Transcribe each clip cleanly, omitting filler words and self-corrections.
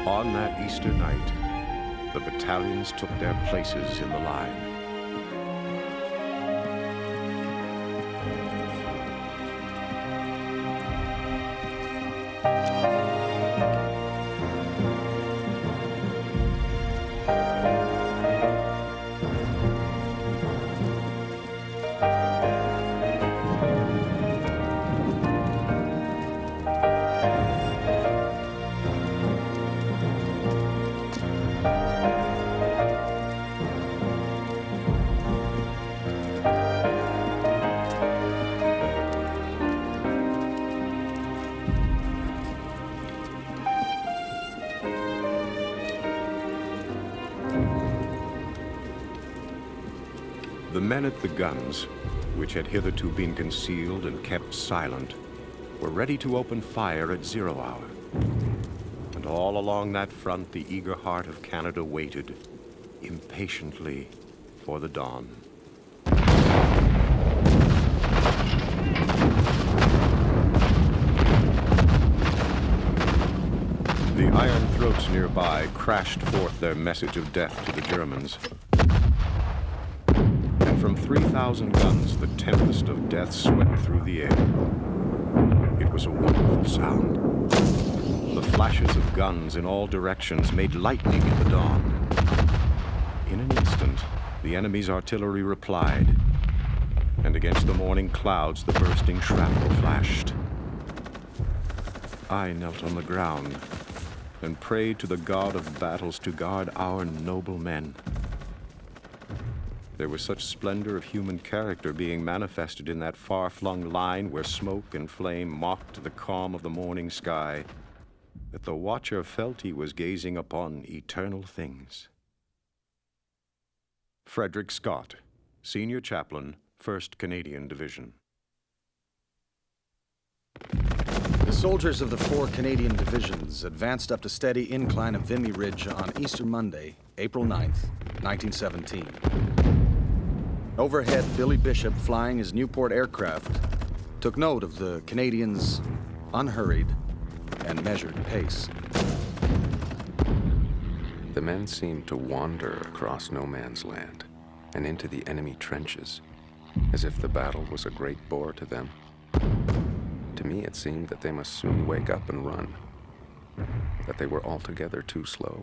On that Easter night, the battalions took their places in the line. The men at the guns, which had hitherto been concealed and kept silent, were ready to open fire at 0 hour. And all along that front, the eager heart of Canada waited, impatiently, for the dawn. The iron throats nearby crashed forth their message of death to the Germans. From 3,000 guns, the tempest of death swept through the air. It was a wonderful sound. The flashes of guns in all directions made lightning in the dawn. In an instant, the enemy's artillery replied, and against the morning clouds, the bursting shrapnel flashed. I knelt on the ground and prayed to the God of battles to guard our noble men. There was such splendor of human character being manifested in that far-flung line where smoke and flame mocked the calm of the morning sky, that the watcher felt he was gazing upon eternal things. Frederick Scott, Senior Chaplain, 1st Canadian Division. The soldiers of the 4 Canadian divisions advanced up the steady incline of Vimy Ridge on Easter Monday, April 9th, 1917. Overhead, Billy Bishop, flying his Newport aircraft, took note of the Canadians' unhurried and measured pace. The men seemed to wander across no man's land and into the enemy trenches, as if the battle was a great bore to them. To me, it seemed that they must soon wake up and run, that they were altogether too slow,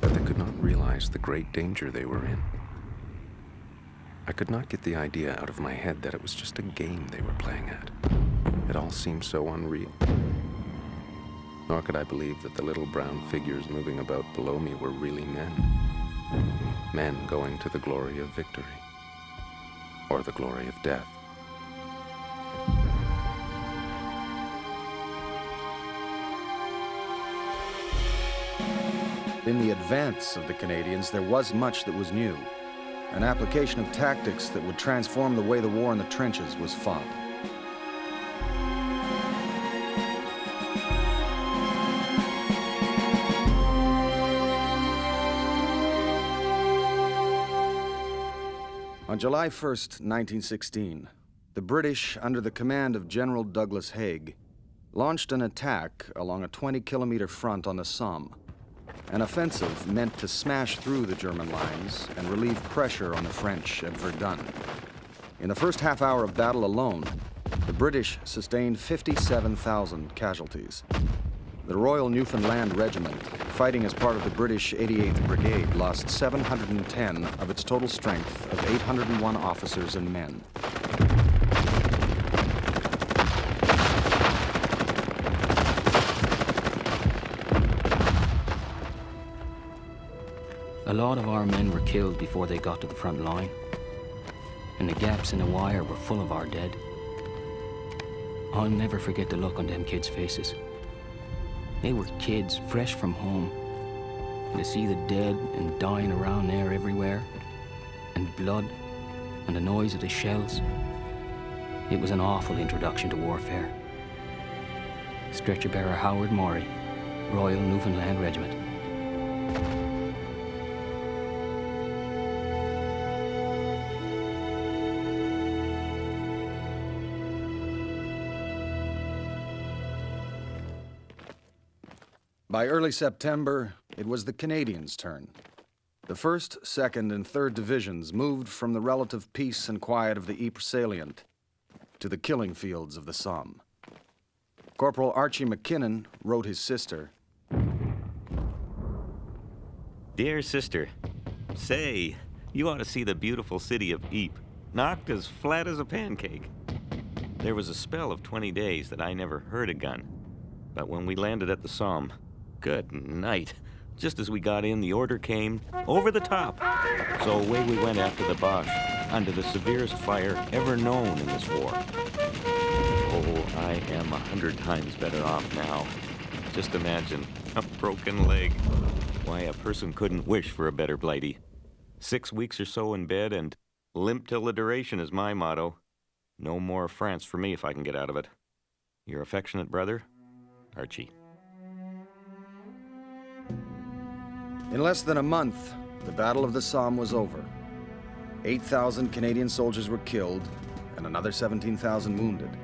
that they could not realize the great danger they were in. I could not get the idea out of my head that it was just a game they were playing at. It all seemed so unreal. Nor could I believe that the little brown figures moving about below me were really men. Men going to the glory of victory, or the glory of death. In the advance of the Canadians, there was much that was new. An application of tactics that would transform the way the war in the trenches was fought. On July 1st, 1916, the British, under the command of General Douglas Haig, launched an attack along a 20-kilometer front on the Somme. An offensive meant to smash through the German lines and relieve pressure on the French at Verdun. In the first half hour of battle alone, the British sustained 57,000 casualties. The Royal Newfoundland Regiment, fighting as part of the British 88th Brigade, lost 710 of its total strength of 801 officers and men. A lot of our men were killed before they got to the front line, and the gaps in the wire were full of our dead. I'll never forget the look on them kids' faces. They were kids fresh from home, and to see the dead and dying around there everywhere, and blood, and the noise of the shells, it was an awful introduction to warfare. Stretcher bearer Howard Maury, Royal Newfoundland Regiment. By early September, it was the Canadians' turn. The 1st, 2nd, and 3rd Divisions moved from the relative peace and quiet of the Ypres salient to the killing fields of the Somme. Corporal Archie McKinnon wrote his sister, Dear sister, say, you ought to see the beautiful city of Ypres, knocked as flat as a pancake. There was a spell of 20 days that I never heard a gun. But when we landed at the Somme, good night. Just as we got in, the order came, over the top. So away we went after the Boche, under the severest fire ever known in this war. Oh, I am 100 times better off now. Just imagine, a broken leg. Why, a person couldn't wish for a better Blighty. 6 weeks or so in bed, and limp till the duration is my motto. No more France for me if I can get out of it. Your affectionate brother, Archie. In less than a month, the Battle of the Somme was over. 8,000 Canadian soldiers were killed and another 17,000 wounded.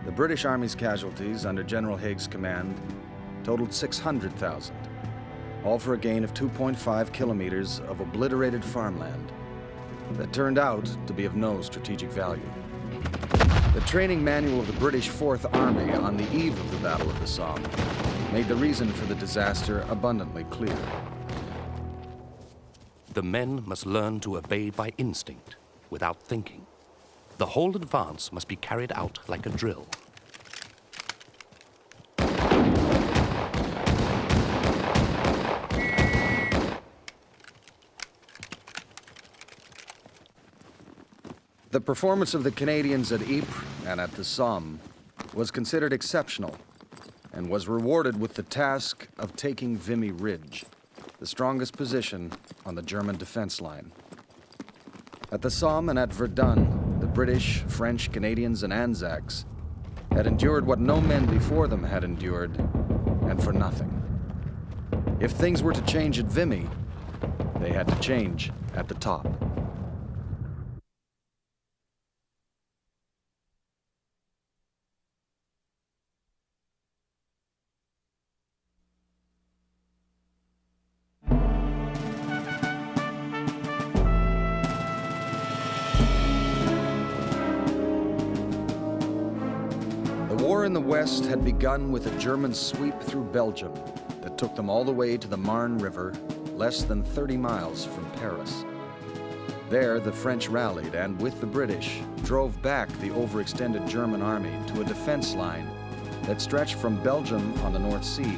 The British Army's casualties under General Haig's command totaled 600,000, all for a gain of 2.5 kilometers of obliterated farmland that turned out to be of no strategic value. The training manual of the British Fourth Army on the eve of the Battle of the Somme made the reason for the disaster abundantly clear. The men must learn to obey by instinct, without thinking. The whole advance must be carried out like a drill. The performance of the Canadians at Ypres and at the Somme was considered exceptional and was rewarded with the task of taking Vimy Ridge, the strongest position on the German defense line. At the Somme and at Verdun, the British, French, Canadians, and Anzacs had endured what no men before them had endured, and for nothing. If things were to change at Vimy, they had to change at the top. The war in the West had begun with a German sweep through Belgium that took them all the way to the Marne River, less than 30 miles from Paris. There, the French rallied and, with the British, drove back the overextended German army to a defense line that stretched from Belgium on the North Sea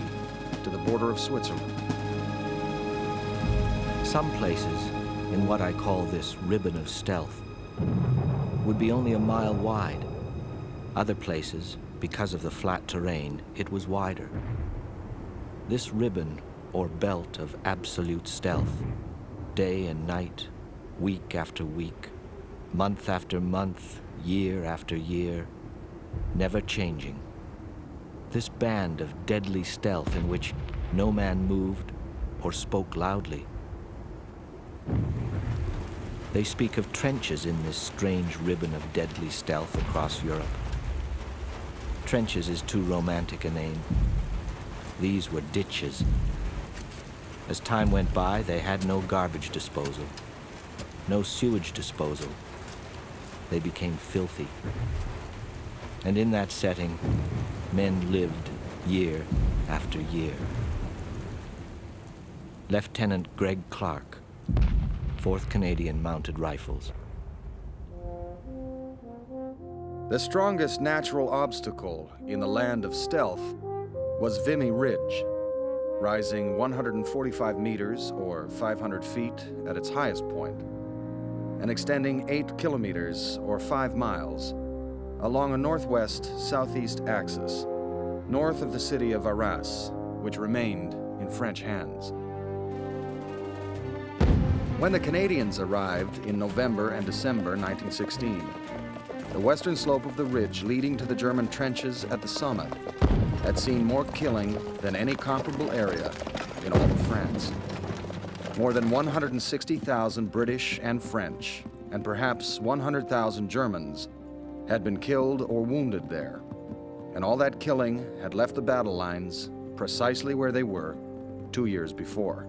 to the border of Switzerland. Some places, in what I call this ribbon of stealth, would be only a mile wide. Other places, because of the flat terrain, it was wider. This ribbon, or belt of absolute stealth, day and night, week after week, month after month, year after year, never changing. This band of deadly stealth in which no man moved or spoke loudly. They speak of trenches in this strange ribbon of deadly stealth across Europe. Trenches is too romantic a name. These were ditches. As time went by, they had no garbage disposal, no sewage disposal. They became filthy. And in that setting, men lived year after year. Lieutenant Greg Clark, 4th Canadian Mounted Rifles. The strongest natural obstacle in the land of stealth was Vimy Ridge, rising 145 meters or 500 feet at its highest point, and extending 8 kilometers or 5 miles along a northwest-southeast axis, north of the city of Arras, which remained in French hands. When the Canadians arrived in November and December 1916, the western slope of the ridge leading to the German trenches at the summit had seen more killing than any comparable area in all of France. More than 160,000 British and French, and perhaps 100,000 Germans, had been killed or wounded there, and all that killing had left the battle lines precisely where they were 2 years before.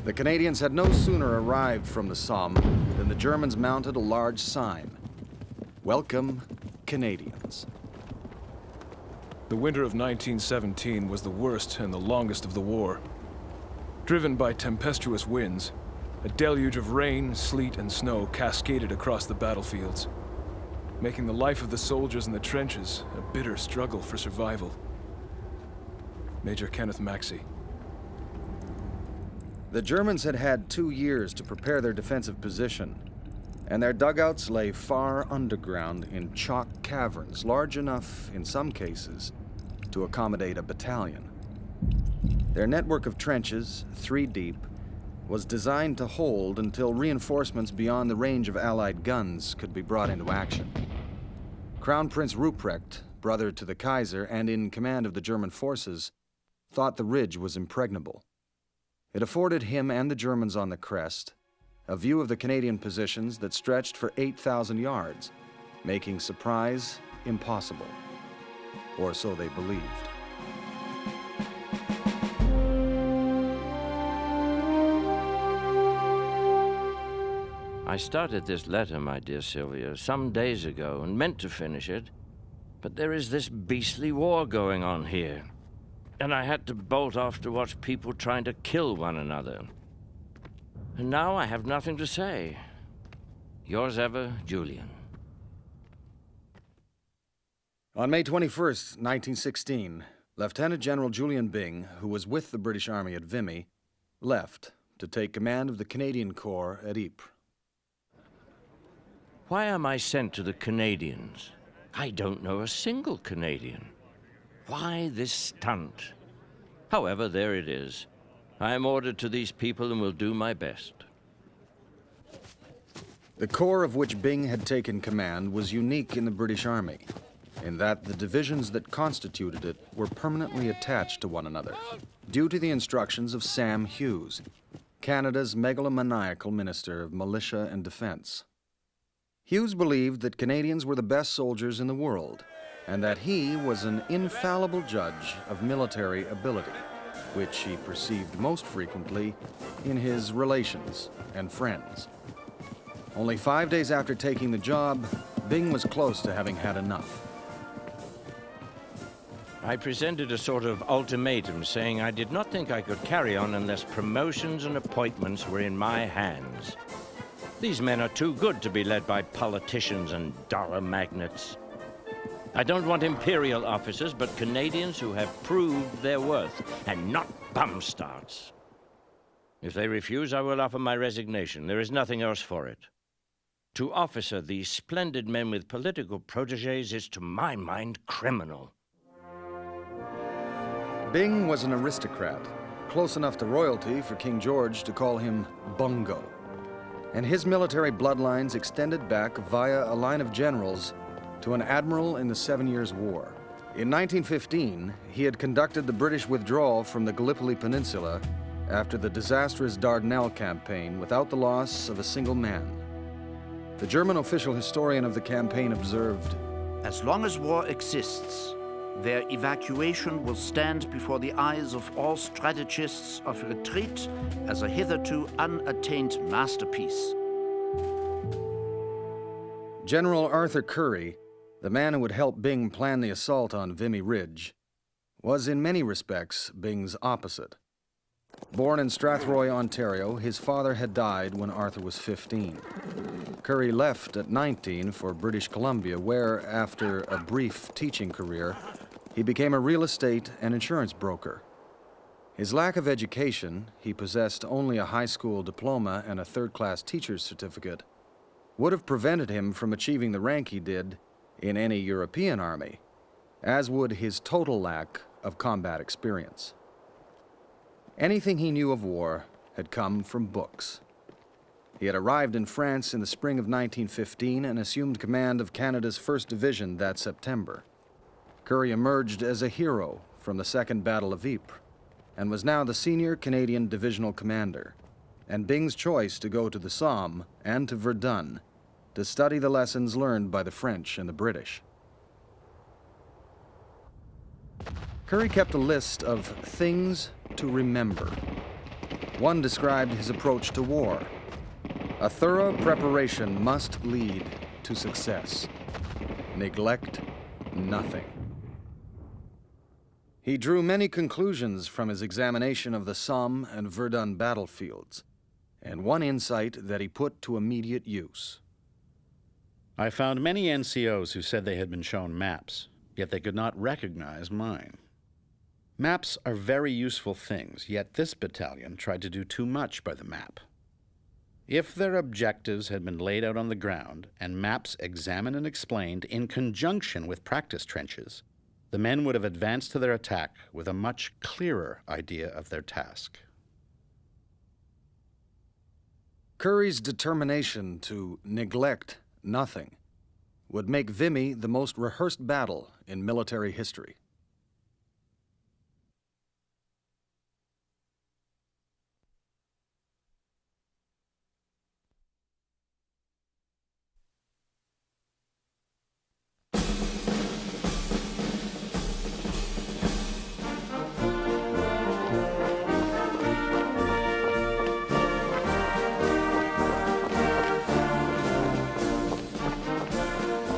The Canadians had no sooner arrived from the Somme than the Germans mounted a large sign. Welcome, Canadians. The winter of 1917 was the worst and the longest of the war. Driven by tempestuous winds, a deluge of rain, sleet, and snow cascaded across the battlefields, making the life of the soldiers in the trenches a bitter struggle for survival. Major Kenneth Maxey. The Germans had had 2 years to prepare their defensive position, and their dugouts lay far underground in chalk caverns, large enough, in some cases, to accommodate a battalion. Their network of trenches, 3 deep, was designed to hold until reinforcements beyond the range of Allied guns could be brought into action. Crown Prince Ruprecht, brother to the Kaiser and in command of the German forces, thought the ridge was impregnable. It afforded him and the Germans on the crest a view of the Canadian positions that stretched for 8,000 yards, making surprise impossible. Or so they believed. I started this letter, my dear Sylvia, some days ago and meant to finish it, but there is this beastly war going on here, and I had to bolt off to watch people trying to kill one another. And now I have nothing to say. Yours ever, Julian. On May 21st, 1916, Lieutenant General Julian Byng, who was with the British Army at Vimy, left to take command of the Canadian Corps at Ypres. Why am I sent to the Canadians? I don't know a single Canadian. Why this stunt? However, there it is. I am ordered to these people and will do my best. The corps of which Byng had taken command was unique in the British Army, in that the divisions that constituted it were permanently attached to one another, due to the instructions of Sam Hughes, Canada's megalomaniacal Minister of Militia and Defense. Hughes believed that Canadians were the best soldiers in the world, and that he was an infallible judge of military ability, which he perceived most frequently in his relations and friends. Only 5 days after taking the job, Byng was close to having had enough. I presented a sort of ultimatum saying I did not think I could carry on unless promotions and appointments were in my hands. These men are too good to be led by politicians and dollar magnates. I don't want imperial officers, but Canadians who have proved their worth, and not bum starts. If they refuse, I will offer my resignation. There is nothing else for it. To officer these splendid men with political protégés is, to my mind, criminal. Byng was an aristocrat, close enough to royalty for King George to call him Bungo. And his military bloodlines extended back via a line of generals to an admiral in the 7 Years' War. In 1915, he had conducted the British withdrawal from the Gallipoli Peninsula after the disastrous Dardanelles campaign without the loss of a single man. The German official historian of the campaign observed, "As long as war exists, their evacuation will stand before the eyes of all strategists of retreat as a hitherto unattained masterpiece." General Arthur Currie, the man who would help Byng plan the assault on Vimy Ridge, was in many respects Byng's opposite. Born in Strathroy, Ontario, his father had died when Arthur was 15. Currie left at 19 for British Columbia, where, after a brief teaching career, he became a real estate and insurance broker. His lack of education, he possessed only a high school diploma and a third-class teacher's certificate, would have prevented him from achieving the rank he did in any European army, as would his total lack of combat experience. Anything he knew of war had come from books. He had arrived in France in the spring of 1915 and assumed command of Canada's 1st Division that September. Currie emerged as a hero from the Second Battle of Ypres and was now the senior Canadian divisional commander, and Byng's choice to go to the Somme and to Verdun to study the lessons learned by the French and the British. Currie kept a list of things to remember. One described his approach to war. A thorough preparation must lead to success. Neglect nothing. He drew many conclusions from his examination of the Somme and Verdun battlefields, and one insight that he put to immediate use. I found many NCOs who said they had been shown maps, yet they could not recognize mine. Maps are very useful things, yet this battalion tried to do too much by the map. If their objectives had been laid out on the ground and maps examined and explained in conjunction with practice trenches, the men would have advanced to their attack with a much clearer idea of their task. Currie's determination to neglect nothing would make Vimy the most rehearsed battle in military history.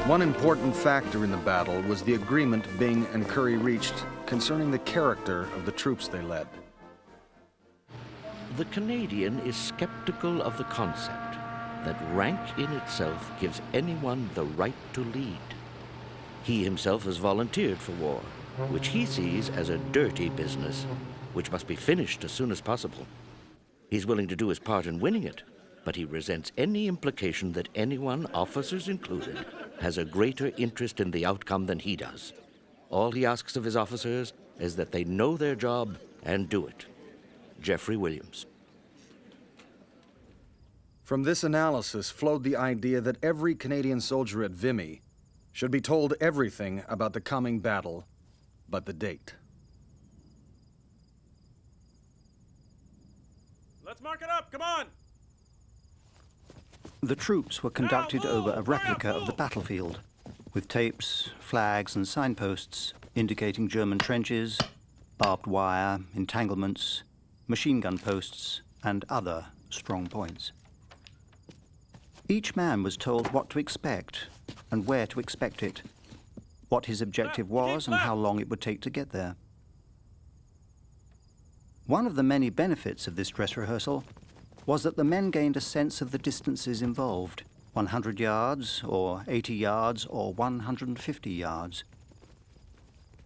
One important factor in the battle was the agreement Byng and Currie reached concerning the character of the troops they led. The Canadian is skeptical of the concept that rank in itself gives anyone the right to lead. He himself has volunteered for war, which he sees as a dirty business, which must be finished as soon as possible. He's willing to do his part in winning it, but he resents any implication that anyone, officers included, has a greater interest in the outcome than he does. All he asks of his officers is that they know their job and do it. Jeffrey Williams. From this analysis flowed the idea that every Canadian soldier at Vimy should be told everything about the coming battle, but the date. Let's mark it up, come on! The troops were conducted over a replica of the battlefield, with tapes, flags, and signposts indicating German trenches, barbed wire, entanglements, machine gun posts, and other strong points. Each man was told what to expect and where to expect it, what his objective was and how long it would take to get there. One of the many benefits of this dress rehearsal was that the men gained a sense of the distances involved, 100 yards, or 80 yards, or 150 yards.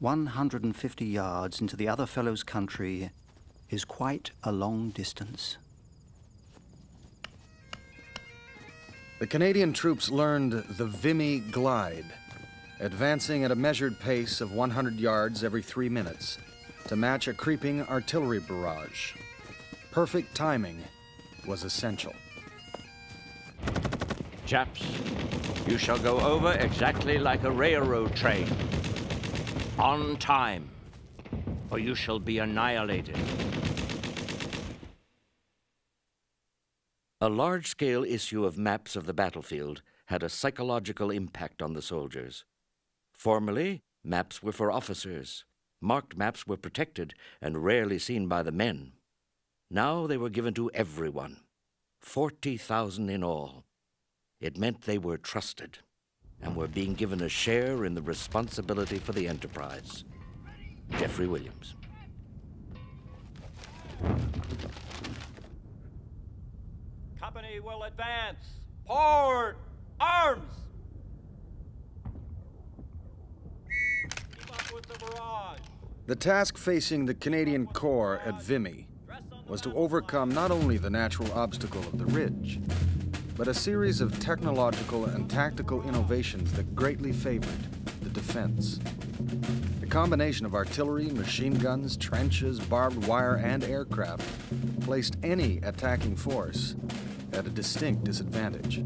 150 yards into the other fellow's country is quite a long distance. The Canadian troops learned the Vimy glide, advancing at a measured pace of 100 yards every 3 minutes to match a creeping artillery barrage. Perfect timing was essential. Chaps, you shall go over exactly like a railroad train. On time, or you shall be annihilated. A large-scale issue of maps of the battlefield had a psychological impact on the soldiers. Formerly, maps were for officers. Marked maps were protected and rarely seen by the men. Now they were given to everyone, 40,000 in all. It meant they were trusted and were being given a share in the responsibility for the enterprise. Jeffrey Williams. Company will advance. Port! Arms! Keep up with the barrage. The task facing the Canadian Corps at Vimy was to overcome not only the natural obstacle of the ridge, but a series of technological and tactical innovations that greatly favored the defense. The combination of artillery, machine guns, trenches, barbed wire, and aircraft placed any attacking force at a distinct disadvantage.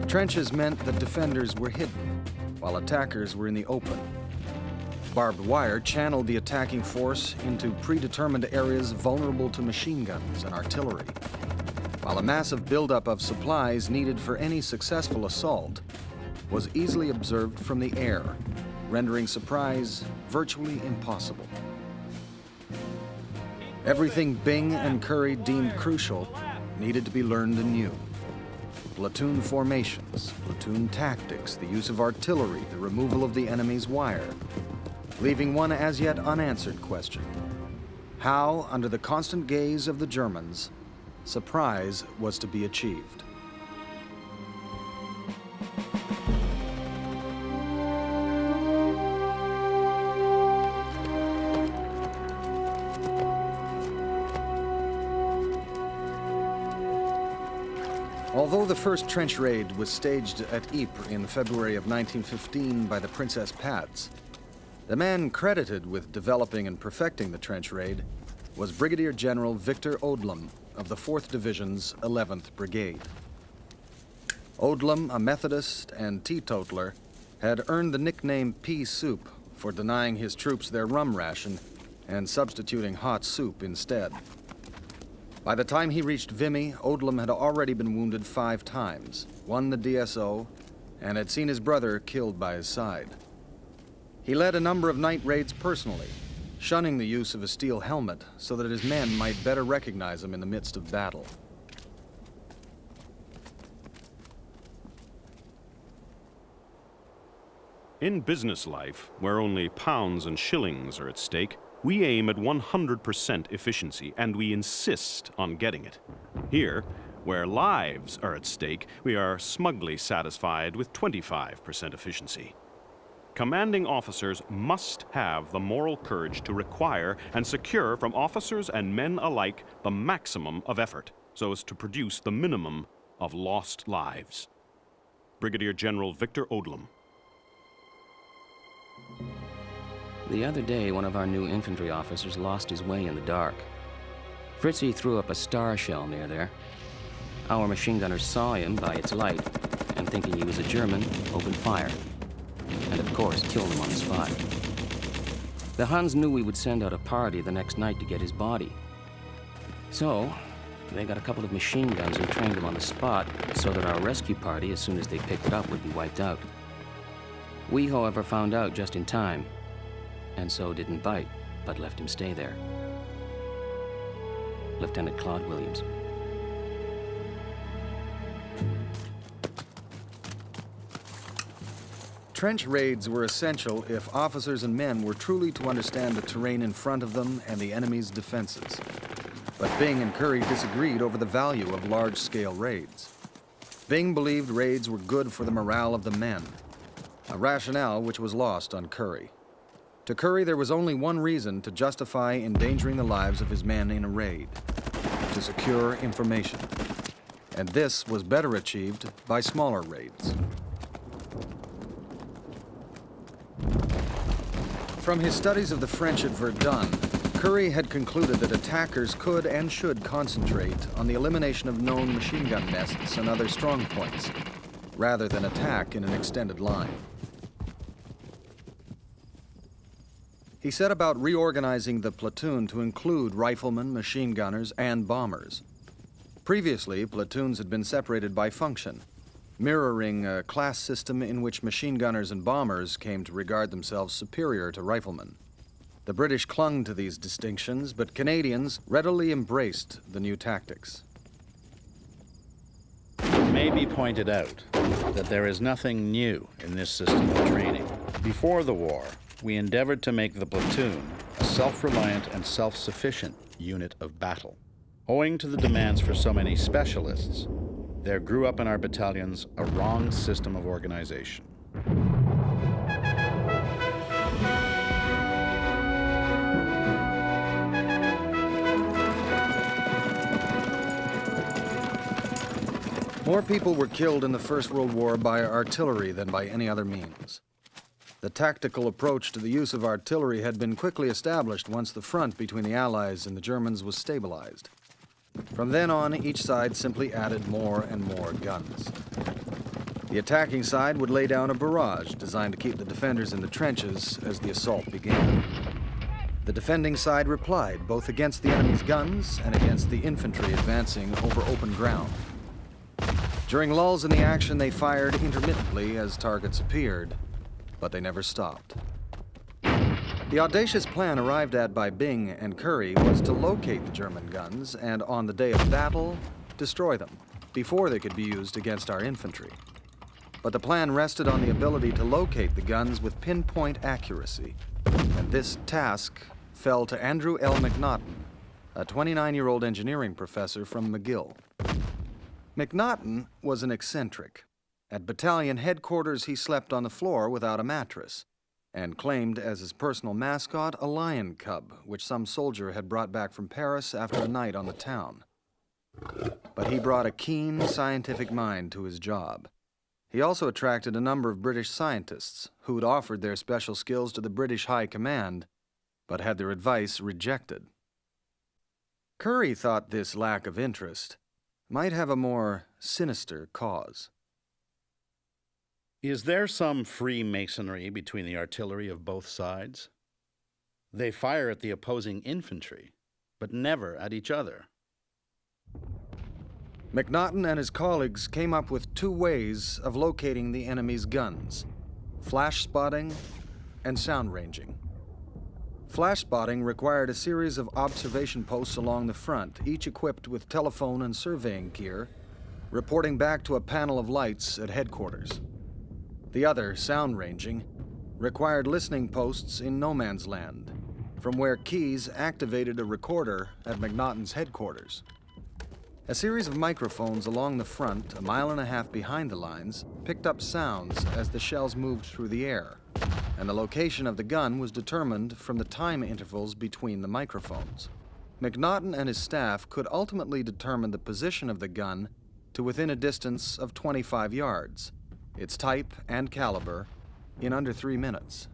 Trenches meant that defenders were hidden, while attackers were in the open. Barbed wire channeled the attacking force into predetermined areas vulnerable to machine guns and artillery, while a massive buildup of supplies needed for any successful assault was easily observed from the air. rendering surprise virtually impossible. Everything Byng and Currie deemed crucial needed to be learned anew. Platoon formations, platoon tactics, the use of artillery, the removal of the enemy's wire, leaving one as yet unanswered question. How, under the constant gaze of the Germans, surprise was to be achieved. Although the first trench raid was staged at Ypres in February of 1915 by the Princess Pats, the man credited with developing and perfecting the trench raid was Brigadier General Victor Odlum of the 4th Division's 11th Brigade. Odlum, a Methodist and teetotaler, had earned the nickname Pea Soup for denying his troops their rum ration and substituting hot soup instead. By the time he reached Vimy, Odlum had already been wounded 5 times, won the DSO, and had seen his brother killed by his side. He led a number of night raids personally, shunning the use of a steel helmet so that his men might better recognize him in the midst of battle. In business life, where only pounds and shillings are at stake, we aim at 100% efficiency, and we insist on getting it. Here, where lives are at stake, we are smugly satisfied with 25% efficiency. Commanding officers must have the moral courage to require and secure from officers and men alike the maximum of effort, so as to produce the minimum of lost lives. Brigadier General Victor Odlum. The other day, one of our new infantry officers lost his way in the dark. Fritzy threw up a star shell near there. Our machine gunners saw him by its light, and thinking he was a German, opened fire. And of course, killed him on the spot. The Huns knew we would send out a party the next night to get his body. So, they got a couple of machine guns and trained him on the spot so that our rescue party, as soon as they picked it up, would be wiped out. We, however, found out just in time, and so didn't bite, but left him stay there. Lieutenant Claude Williams. Trench raids were essential if officers and men were truly to understand the terrain in front of them and the enemy's defenses. But Byng and Currie disagreed over the value of large-scale raids. Byng believed raids were good for the morale of the men, a rationale which was lost on Currie. To Currie, there was only one reason to justify endangering the lives of his men in a raid: to secure information. And this was better achieved by smaller raids. From his studies of the French at Verdun, Currie had concluded that attackers could and should concentrate on the elimination of known machine gun nests and other strong points, rather than attack in an extended line. He set about reorganizing the platoon to include riflemen, machine gunners, and bombers. Previously, platoons had been separated by function, mirroring a class system in which machine gunners and bombers came to regard themselves superior to riflemen. The British clung to these distinctions, but Canadians readily embraced the new tactics. It may be pointed out that there is nothing new in this system of training. Before the war, we endeavored to make the platoon a self-reliant and self-sufficient unit of battle. Owing to the demands for so many specialists, there grew up in our battalions a wrong system of organization. More people were killed in the First World War by artillery than by any other means. The tactical approach to the use of artillery had been quickly established once the front between the Allies and the Germans was stabilized. From then on, each side simply added more and more guns. The attacking side would lay down a barrage designed to keep the defenders in the trenches as the assault began. The defending side replied, both against the enemy's guns and against the infantry advancing over open ground. During lulls in the action, they fired intermittently as targets appeared, but they never stopped. The audacious plan arrived at by Byng and Currie was to locate the German guns and, on the day of battle, destroy them before they could be used against our infantry. But the plan rested on the ability to locate the guns with pinpoint accuracy, and this task fell to Andrew L. McNaughton, a 29-year-old engineering professor from McGill. McNaughton was an eccentric. At battalion headquarters, he slept on the floor without a mattress, and claimed as his personal mascot a lion cub, which some soldier had brought back from Paris after a night on the town. But he brought a keen scientific mind to his job. He also attracted a number of British scientists who'd offered their special skills to the British High Command, but had their advice rejected. Currie thought this lack of interest might have a more sinister cause. Is there some freemasonry between the artillery of both sides? They fire at the opposing infantry, but never at each other. McNaughton and his colleagues came up with two ways of locating the enemy's guns: flash spotting and sound ranging. Flash spotting required a series of observation posts along the front, each equipped with telephone and surveying gear, reporting back to a panel of lights at headquarters. The other, sound ranging, required listening posts in no man's land, from where Keyes activated a recorder at McNaughton's headquarters. A series of microphones along the front, a mile and a half behind the lines, picked up sounds as the shells moved through the air, and the location of the gun was determined from the time intervals between the microphones. McNaughton and his staff could ultimately determine the position of the gun to within a distance of 25 yards, its type and caliber, in under 3 minutes.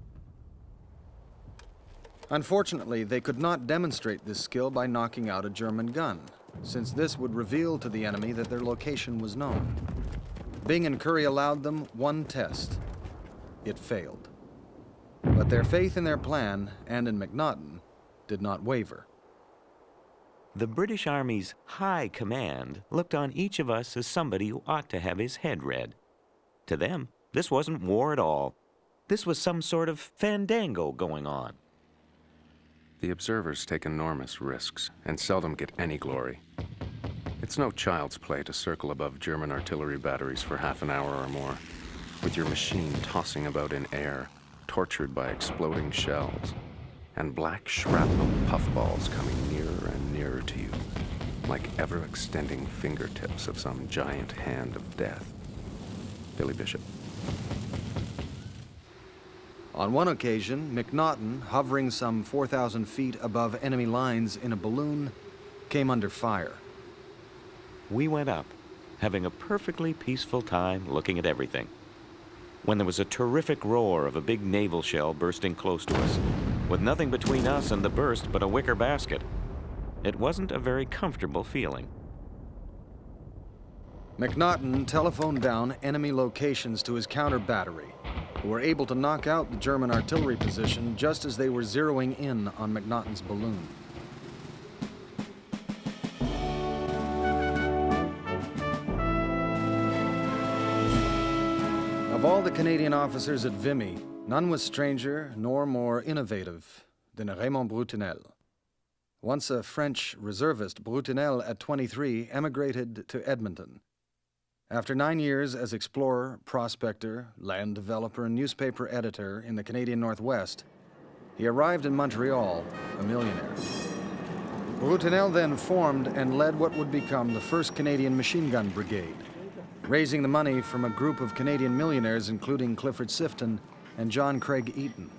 Unfortunately, they could not demonstrate this skill by knocking out a German gun, since this would reveal to the enemy that their location was known. Byng and Currie allowed them one test. It failed. But their faith in their plan, and in McNaughton, did not waver. The British Army's high command looked on each of us as somebody who ought to have his head read. To them, this wasn't war at all. This was some sort of fandango going on. The observers take enormous risks and seldom get any glory. It's no child's play to circle above German artillery batteries for half an hour or more, with your machine tossing about in air, tortured by exploding shells, and black shrapnel puffballs coming nearer and nearer to you, like ever-extending fingertips of some giant hand of death. Billy Bishop. On one occasion, McNaughton, hovering some 4,000 feet above enemy lines in a balloon, came under fire. We went up, having a perfectly peaceful time looking at everything, when there was a terrific roar of a big naval shell bursting close to us, with nothing between us and the burst but a wicker basket. It wasn't a very comfortable feeling. McNaughton telephoned down enemy locations to his counter battery, who were able to knock out the German artillery position just as they were zeroing in on McNaughton's balloon. Of all the Canadian officers at Vimy, none was stranger nor more innovative than Raymond Brutinel. Once a French reservist, Brutinel, at 23, emigrated to Edmonton. After 9 years as explorer, prospector, land developer, and newspaper editor in the Canadian Northwest, he arrived in Montreal a millionaire. Brutinel then formed and led what would become the 1st Canadian Machine Gun Brigade, raising the money from a group of Canadian millionaires including Clifford Sifton and John Craig Eaton.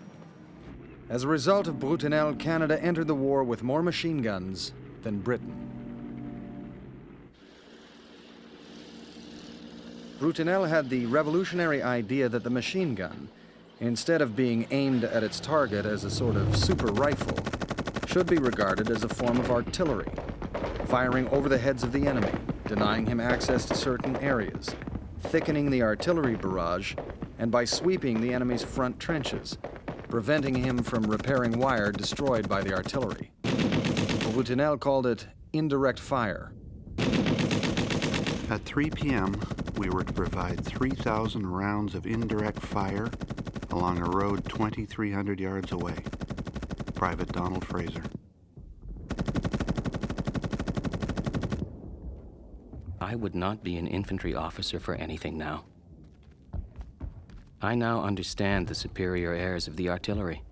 As a result of Brutinel, Canada entered the war with more machine guns than Britain. Brutinel had the revolutionary idea that the machine gun, instead of being aimed at its target as a sort of super rifle, should be regarded as a form of artillery, firing over the heads of the enemy, denying him access to certain areas, thickening the artillery barrage, and by sweeping the enemy's front trenches, preventing him from repairing wire destroyed by the artillery. Brutinel called it indirect fire. At 3 p.m., we were to provide 3,000 rounds of indirect fire along a road 2,300 yards away. Private Donald Fraser. I would not be an infantry officer for anything now. I now understand the superior airs of the artillery.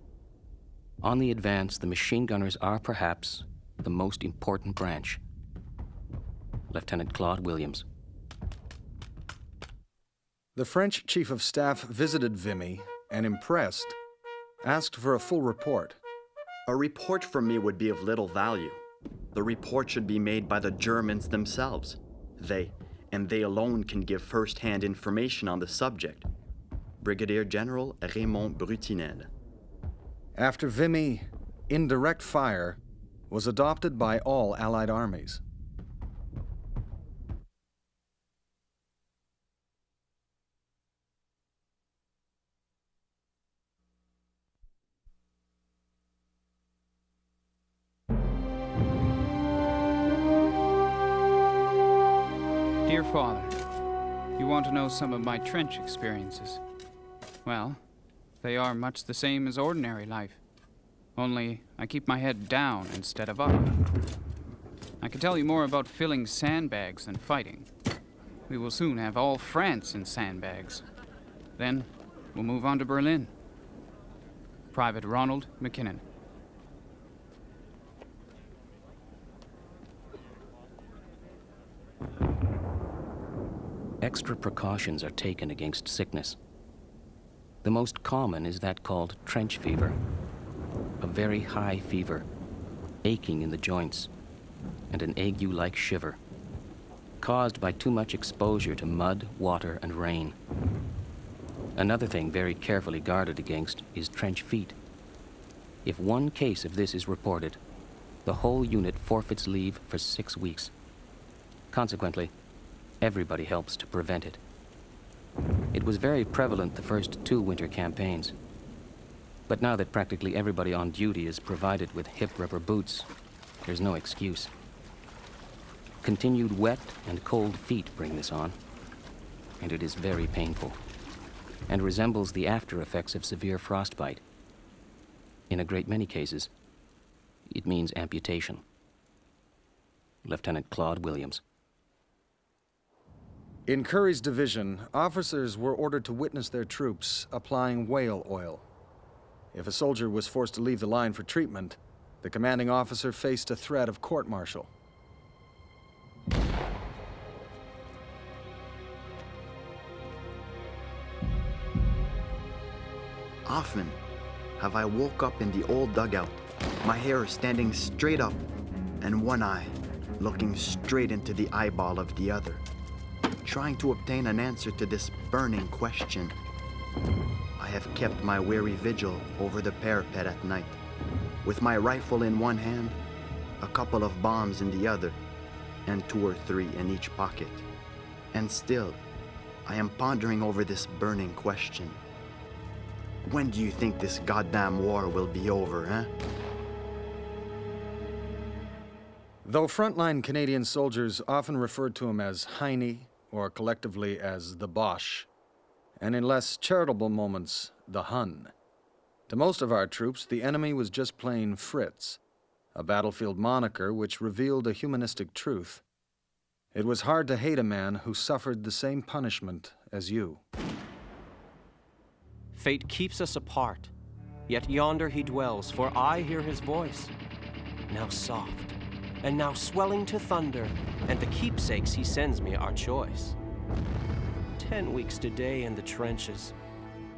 On the advance, the machine gunners are perhaps the most important branch. Lieutenant Claude Williams. The French chief of staff visited Vimy and, impressed, asked for a full report. A report from me would be of little value. The report should be made by the Germans themselves. They, and they alone, can give first-hand information on the subject. Brigadier General Raymond Brutinel. After Vimy, indirect fire was adopted by all Allied armies. Dear Father, you want to know some of my trench experiences. Well, they are much the same as ordinary life, only I keep my head down instead of up. I can tell you more about filling sandbags than fighting. We will soon have all France in sandbags. Then we'll move on to Berlin. Private Ronald McKinnon. Extra precautions are taken against sickness. The most common is that called trench fever, a very high fever, aching in the joints, and an ague-like shiver, caused by too much exposure to mud, water, and rain. Another thing very carefully guarded against is trench feet. If one case of this is reported, the whole unit forfeits leave for 6 weeks. Consequently, everybody helps to prevent it. It was very prevalent the first 2 winter campaigns. But now that practically everybody on duty is provided with hip rubber boots, there's no excuse. Continued wet and cold feet bring this on, and it is very painful, and resembles the after effects of severe frostbite. In a great many cases, it means amputation. Lieutenant Claude Williams. In Currie's division, officers were ordered to witness their troops applying whale oil. If a soldier was forced to leave the line for treatment, the commanding officer faced a threat of court-martial. Often have I woke up in the old dugout, my hair standing straight up, and one eye looking straight into the eyeball of the other, trying to obtain an answer to this burning question. I have kept my weary vigil over the parapet at night, with my rifle in one hand, a couple of bombs in the other, and 2 or 3 in each pocket. And still, I am pondering over this burning question. When do you think this goddamn war will be over, huh? Though frontline Canadian soldiers often referred to him as Heine, or collectively as the Boche, and in less charitable moments, the Hun. To most of our troops, the enemy was just plain Fritz, a battlefield moniker which revealed a humanistic truth. It was hard to hate a man who suffered the same punishment as you. Fate keeps us apart, yet yonder he dwells, for I hear his voice, now soft, and now swelling to thunder, and the keepsakes he sends me are choice. 10 weeks today in the trenches.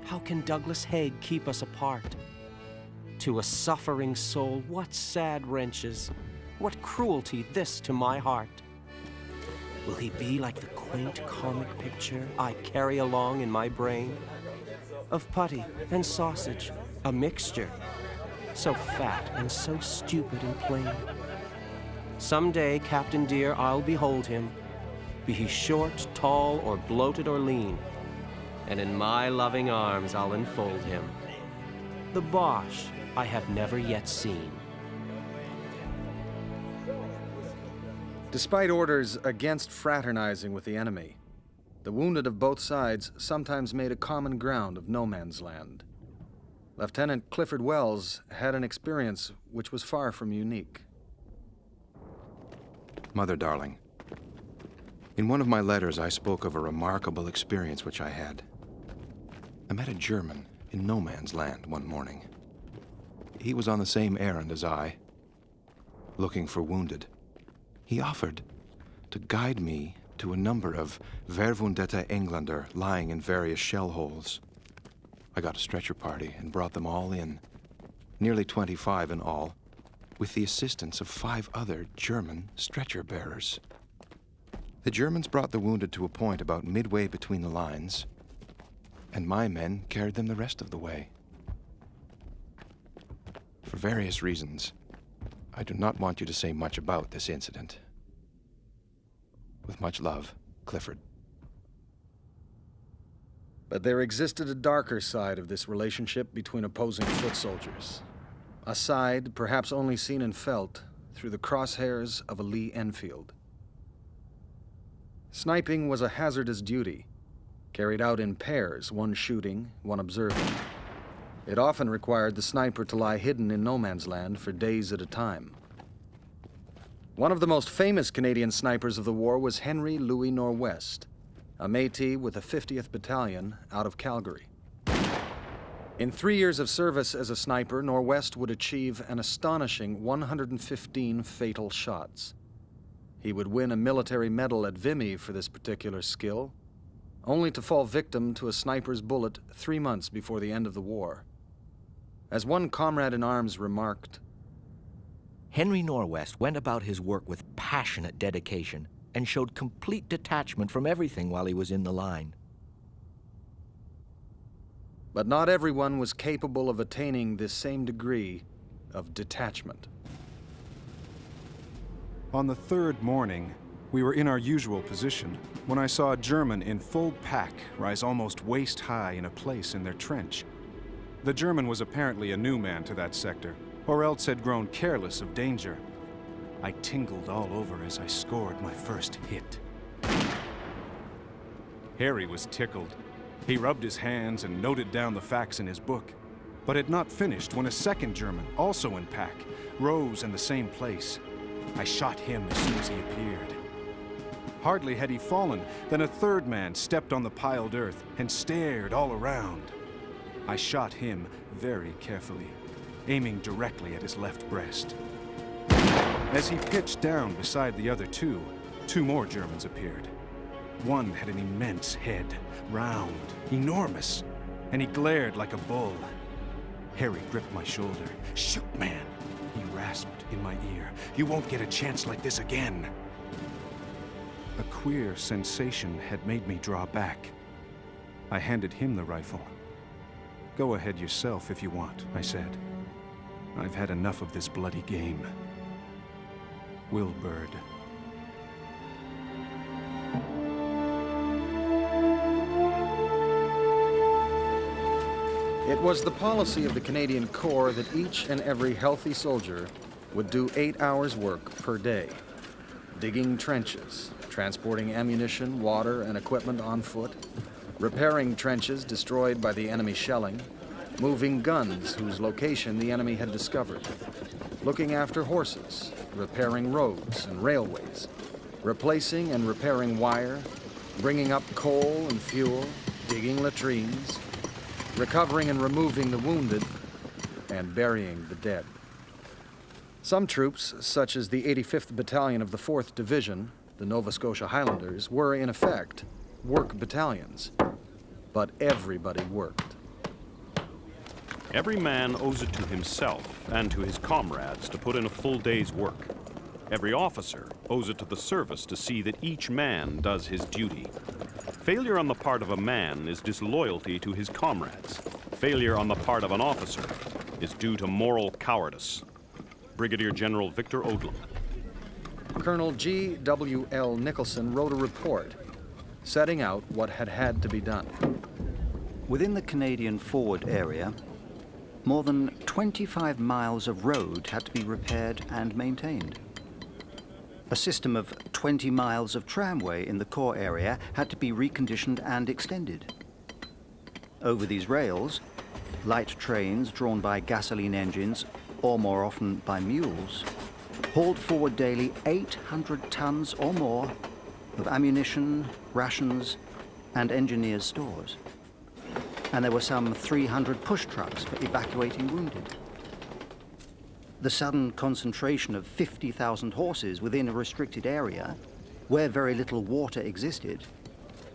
How can Douglas Haig keep us apart? To a suffering soul, what sad wrenches, what cruelty this to my heart. Will he be like the quaint comic picture I carry along in my brain? Of putty and sausage, a mixture, so fat and so stupid and plain. Someday, Captain dear, I'll behold him, be he short, tall, or bloated or lean, and in my loving arms I'll enfold him. The Boche I have never yet seen. Despite orders against fraternizing with the enemy, the wounded of both sides sometimes made a common ground of no man's land. Lieutenant Clifford Wells had an experience which was far from unique. Mother, darling, in one of my letters I spoke of a remarkable experience which I had. I met a German in no man's land one morning. He was on the same errand as I, looking for wounded. He offered to guide me to a number of verwundete Engländer lying in various shell holes. I got a stretcher party and brought them all in, nearly 25 in all, with the assistance of 5 other German stretcher bearers. The Germans brought the wounded to a point about midway between the lines, and my men carried them the rest of the way. For various reasons, I do not want you to say much about this incident. With much love, Clifford. But there existed a darker side of this relationship between opposing foot soldiers. A side perhaps only seen and felt through the crosshairs of a Lee Enfield. Sniping was a hazardous duty, carried out in pairs, one shooting, one observing. It often required the sniper to lie hidden in no man's land for days at a time. One of the most famous Canadian snipers of the war was Henry Louis Norwest, a Métis with the 50th Battalion out of Calgary. In 3 years of service as a sniper, Norwest would achieve an astonishing 115 fatal shots. He would win a military medal at Vimy for this particular skill, only to fall victim to a sniper's bullet 3 months before the end of the war. As one comrade in arms remarked, Henry Norwest went about his work with passionate dedication and showed complete detachment from everything while he was in the line. But not everyone was capable of attaining this same degree of detachment. On the 3rd morning, we were in our usual position when I saw a German in full pack rise almost waist-high in a place in their trench. The German was apparently a new man to that sector, or else had grown careless of danger. I tingled all over as I scored my first hit. Harry was tickled. He rubbed his hands and noted down the facts in his book, but had not finished when a second German, also in pack, rose in the same place. I shot him as soon as he appeared. Hardly had he fallen than a third man stepped on the piled earth and stared all around. I shot him very carefully, aiming directly at his left breast. As he pitched down beside the other two more Germans appeared. One had an immense head, round, enormous, and he glared like a bull. Harry gripped my shoulder. "Shoot, man," he rasped in my ear. "You won't get a chance like this again." A queer sensation had made me draw back. I handed him the rifle. "Go ahead yourself if you want," I said. "I've had enough of this bloody game." Will Bird. It was the policy of the Canadian Corps that each and every healthy soldier would do 8 hours work per day, digging trenches, transporting ammunition, water, and equipment on foot, repairing trenches destroyed by the enemy shelling, moving guns whose location the enemy had discovered, looking after horses, repairing roads and railways, replacing and repairing wire, bringing up coal and fuel, digging latrines, recovering and removing the wounded, and burying the dead. Some troops, such as the 85th Battalion of the 4th Division, the Nova Scotia Highlanders, were in effect work battalions, but everybody worked. Every man owes it to himself and to his comrades to put in a full day's work. Every officer owes it to the service to see that each man does his duty. Failure on the part of a man is disloyalty to his comrades. Failure on the part of an officer is due to moral cowardice. Brigadier General Victor Odlum. Colonel G.W.L. Nicholson wrote a report setting out what had to be done. Within the Canadian Forward area, more than 25 miles of road had to be repaired and maintained. A system of 20 miles of tramway in the core area had to be reconditioned and extended. Over these rails, light trains drawn by gasoline engines, or more often by mules, hauled forward daily 800 tons or more of ammunition, rations, and engineers' stores. And there were some 300 push trucks for evacuating wounded. The sudden concentration of 50,000 horses within a restricted area, where very little water existed,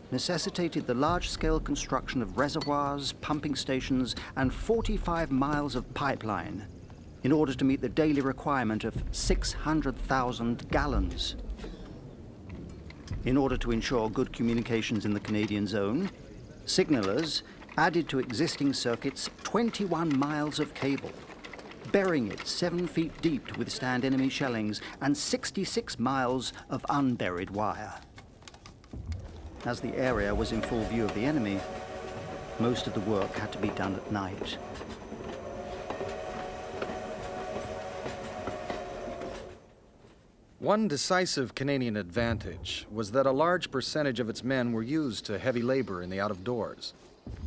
necessitated the large-scale construction of reservoirs, pumping stations, and 45 miles of pipeline in order to meet the daily requirement of 600,000 gallons. In order to ensure good communications in the Canadian zone, signalers added to existing circuits 21 miles of cable, burying it 7 feet deep to withstand enemy shellings, and 66 miles of unburied wire. As the area was in full view of the enemy, most of the work had to be done at night. One decisive Canadian advantage was that a large percentage of its men were used to heavy labor in the out-of-doors.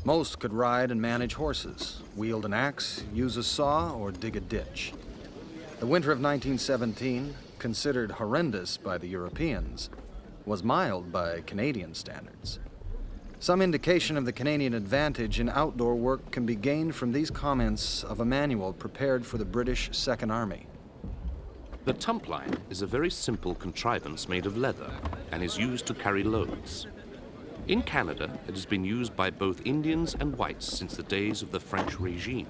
Most could ride and manage horses, wield an axe, use a saw, or dig a ditch. The winter of 1917, considered horrendous by the Europeans, was mild by Canadian standards. Some indication of the Canadian advantage in outdoor work can be gained from these comments of a manual prepared for the British Second Army. The tump line is a very simple contrivance made of leather and is used to carry loads. In Canada, it has been used by both Indians and whites since the days of the French regime.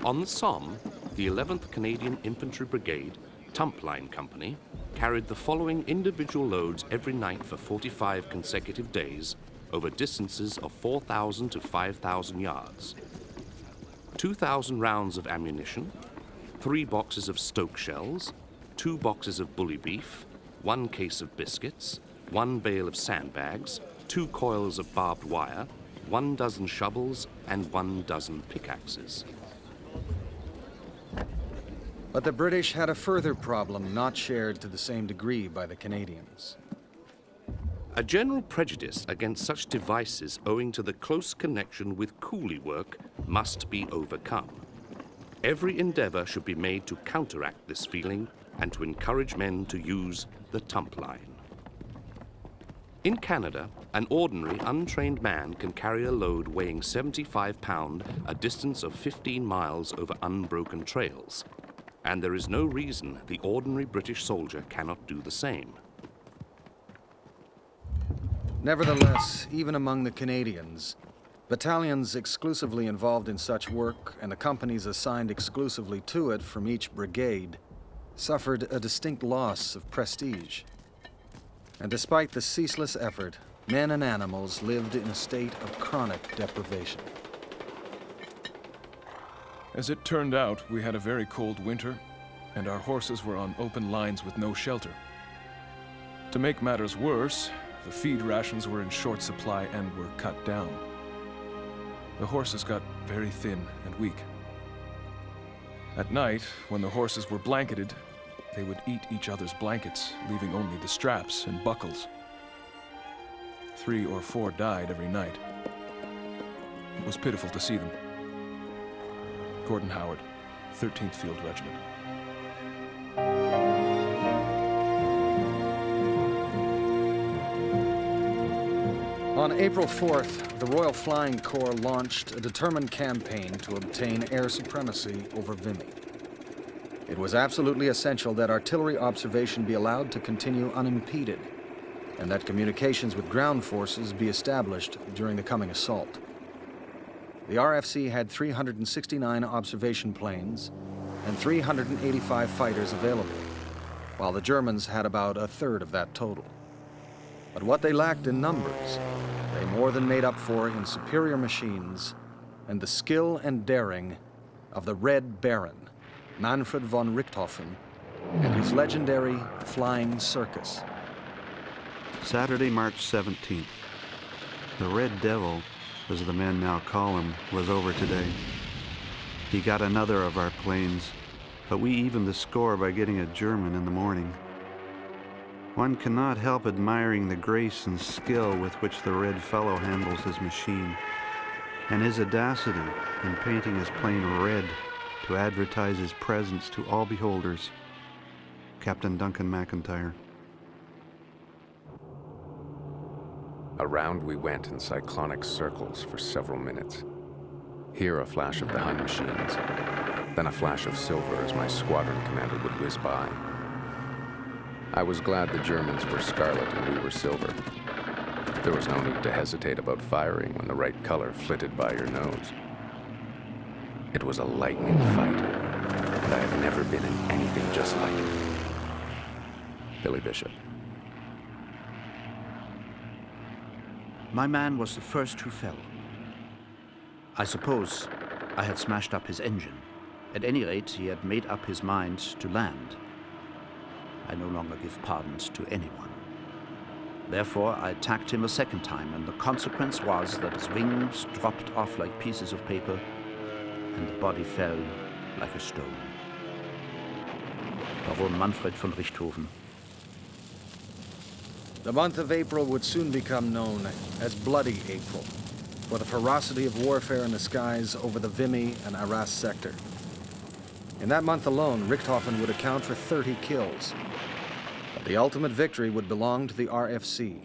On the Somme, the 11th Canadian Infantry Brigade, Tump Line Company, carried the following individual loads every night for 45 consecutive days over distances of 4,000 to 5,000 yards. 2,000 rounds of ammunition, 3 boxes of Stoke shells, 2 boxes of bully beef, 1 case of biscuits, 1 bale of sandbags, 2 coils of barbed wire, 1 dozen shovels, and 1 dozen pickaxes. But the British had a further problem not shared to the same degree by the Canadians. A general prejudice against such devices owing to the close connection with coolie work must be overcome. Every endeavor should be made to counteract this feeling and to encourage men to use the tump line. In Canada, an ordinary untrained man can carry a load weighing 75 pounds a distance of 15 miles over unbroken trails, and there is no reason the ordinary British soldier cannot do the same. Nevertheless, even among the Canadians, battalions exclusively involved in such work and the companies assigned exclusively to it from each brigade suffered a distinct loss of prestige. And despite the ceaseless effort, men and animals lived in a state of chronic deprivation. As it turned out, we had a very cold winter, and our horses were on open lines with no shelter. To make matters worse, the feed rations were in short supply and were cut down. The horses got very thin and weak. At night, when the horses were blanketed, they would eat each other's blankets, leaving only the straps and buckles. 3 or 4 died every night. It was pitiful to see them. Gordon Howard, 13th Field Regiment. On April 4th, the Royal Flying Corps launched a determined campaign to obtain air supremacy over Vimy. It was absolutely essential that artillery observation be allowed to continue unimpeded, and that communications with ground forces be established during the coming assault. The RFC had 369 observation planes and 385 fighters available, while the Germans had about a third of that total. But what they lacked in numbers, they more than made up for in superior machines and the skill and daring of the Red Baron, Manfred von Richthofen, and his legendary Flying Circus. Saturday, March 17th. The Red Devil, as the men now call him, was over today. He got another of our planes, but we evened the score by getting a German in the morning. One cannot help admiring the grace and skill with which the Red Fellow handles his machine. and his audacity in painting his plane red to advertise his presence to all beholders, Captain Duncan McIntyre. Around we went in cyclonic circles for several minutes. Here a flash of the Hun machines, then a flash of silver as my squadron commander would whiz by. I was glad the Germans were scarlet and we were silver. There was no need to hesitate about firing when the right color flitted by your nose. It was a lightning fight, and I have never been in anything just like it. Billy Bishop. My man was the first who fell. I suppose I had smashed up his engine. At any rate, he had made up his mind to land. I no longer give pardons to anyone. Therefore, I attacked him a second time, and the consequence was that his wings dropped off like pieces of paper, and the body fell like a stone. Baron Manfred von Richthofen. The month of April would soon become known as Bloody April, for the ferocity of warfare in the skies over the Vimy and Arras sector. In that month alone, Richthofen would account for 30 kills. But the ultimate victory would belong to the RFC,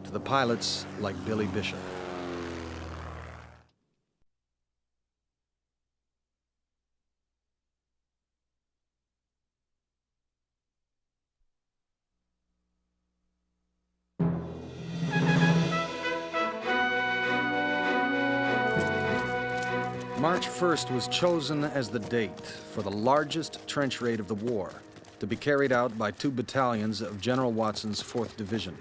to the pilots like Billy Bishop. March 1st was chosen as the date for the largest trench raid of the war, to be carried out by 2 battalions of General Watson's 4th Division.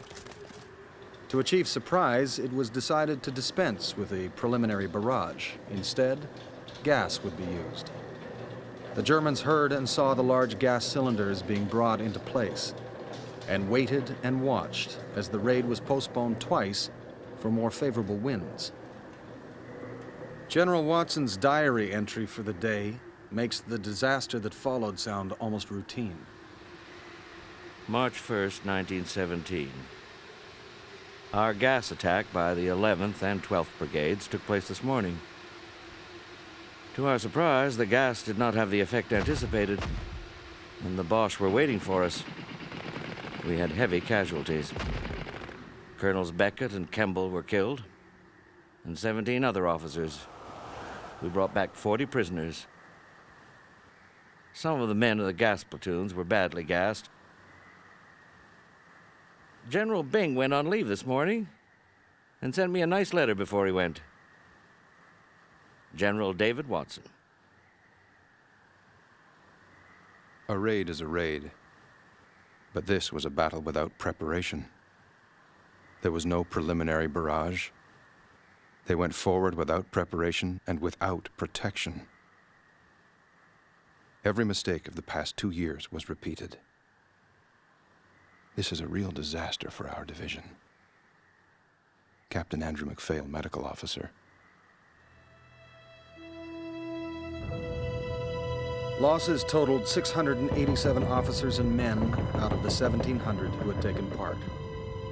To achieve surprise, it was decided to dispense with a preliminary barrage. Instead, gas would be used. The Germans heard and saw the large gas cylinders being brought into place, and waited and watched as the raid was postponed twice for more favorable winds. General Watson's diary entry for the day makes the disaster that followed sound almost routine. March 1st, 1917. Our gas attack by the 11th and 12th Brigades took place this morning. To our surprise, the gas did not have the effect anticipated, and the Boche were waiting for us. We had heavy casualties. Colonels Beckett and Kemble were killed, and 17 other officers. We brought back 40 prisoners. Some of the men of the gas platoons were badly gassed. General Byng went on leave this morning and sent me a nice letter before he went. General David Watson. A raid is a raid, but this was a battle without preparation. There was no preliminary barrage. They went forward without preparation and without protection. Every mistake of the past 2 years was repeated. This is a real disaster for our division. Captain Andrew MacPhail, Medical Officer. Losses totaled 687 officers and men out of the 1,700 who had taken part,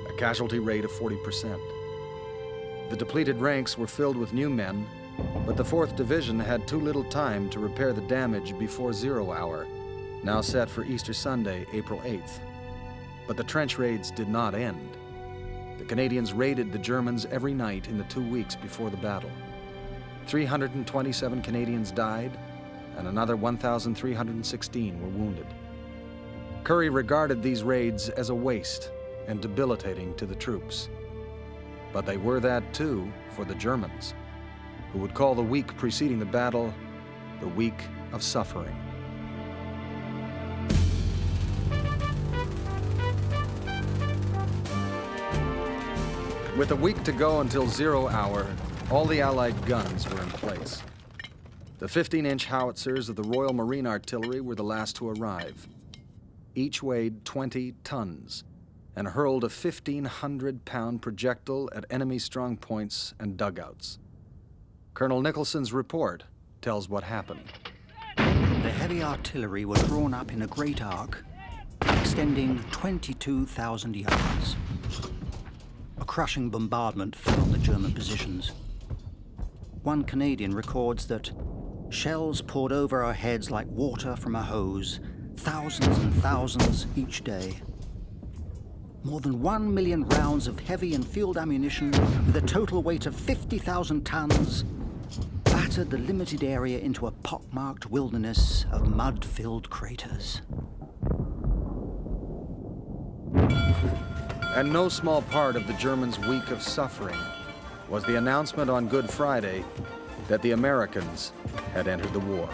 a casualty rate of 40%. The depleted ranks were filled with new men, but the 4th Division had too little time to repair the damage before 0 hour, now set for Easter Sunday, April 8th. But the trench raids did not end. The Canadians raided the Germans every night in the 2 weeks before the battle. 327 Canadians died, and another 1,316 were wounded. Currie regarded these raids as a waste and debilitating to the troops. But they were that too for the Germans, who would call the week preceding the battle the week of suffering. With a week to go until 0 hour, all the Allied guns were in place. The 15-inch howitzers of the Royal Marine Artillery were the last to arrive. Each weighed 20 tons and hurled a 1,500-pound projectile at enemy strong points and dugouts. Colonel Nicholson's report tells what happened. The heavy artillery was drawn up in a great arc, extending 22,000 yards. A crushing bombardment fell on the German positions. one Canadian records that shells poured over our heads like water from a hose, thousands and thousands each day. More than 1 million rounds of heavy and field ammunition with a total weight of 50,000 tons battered the limited area into a pockmarked wilderness of mud-filled craters. And no small part of the Germans' week of suffering was the announcement on Good Friday that the Americans had entered the war.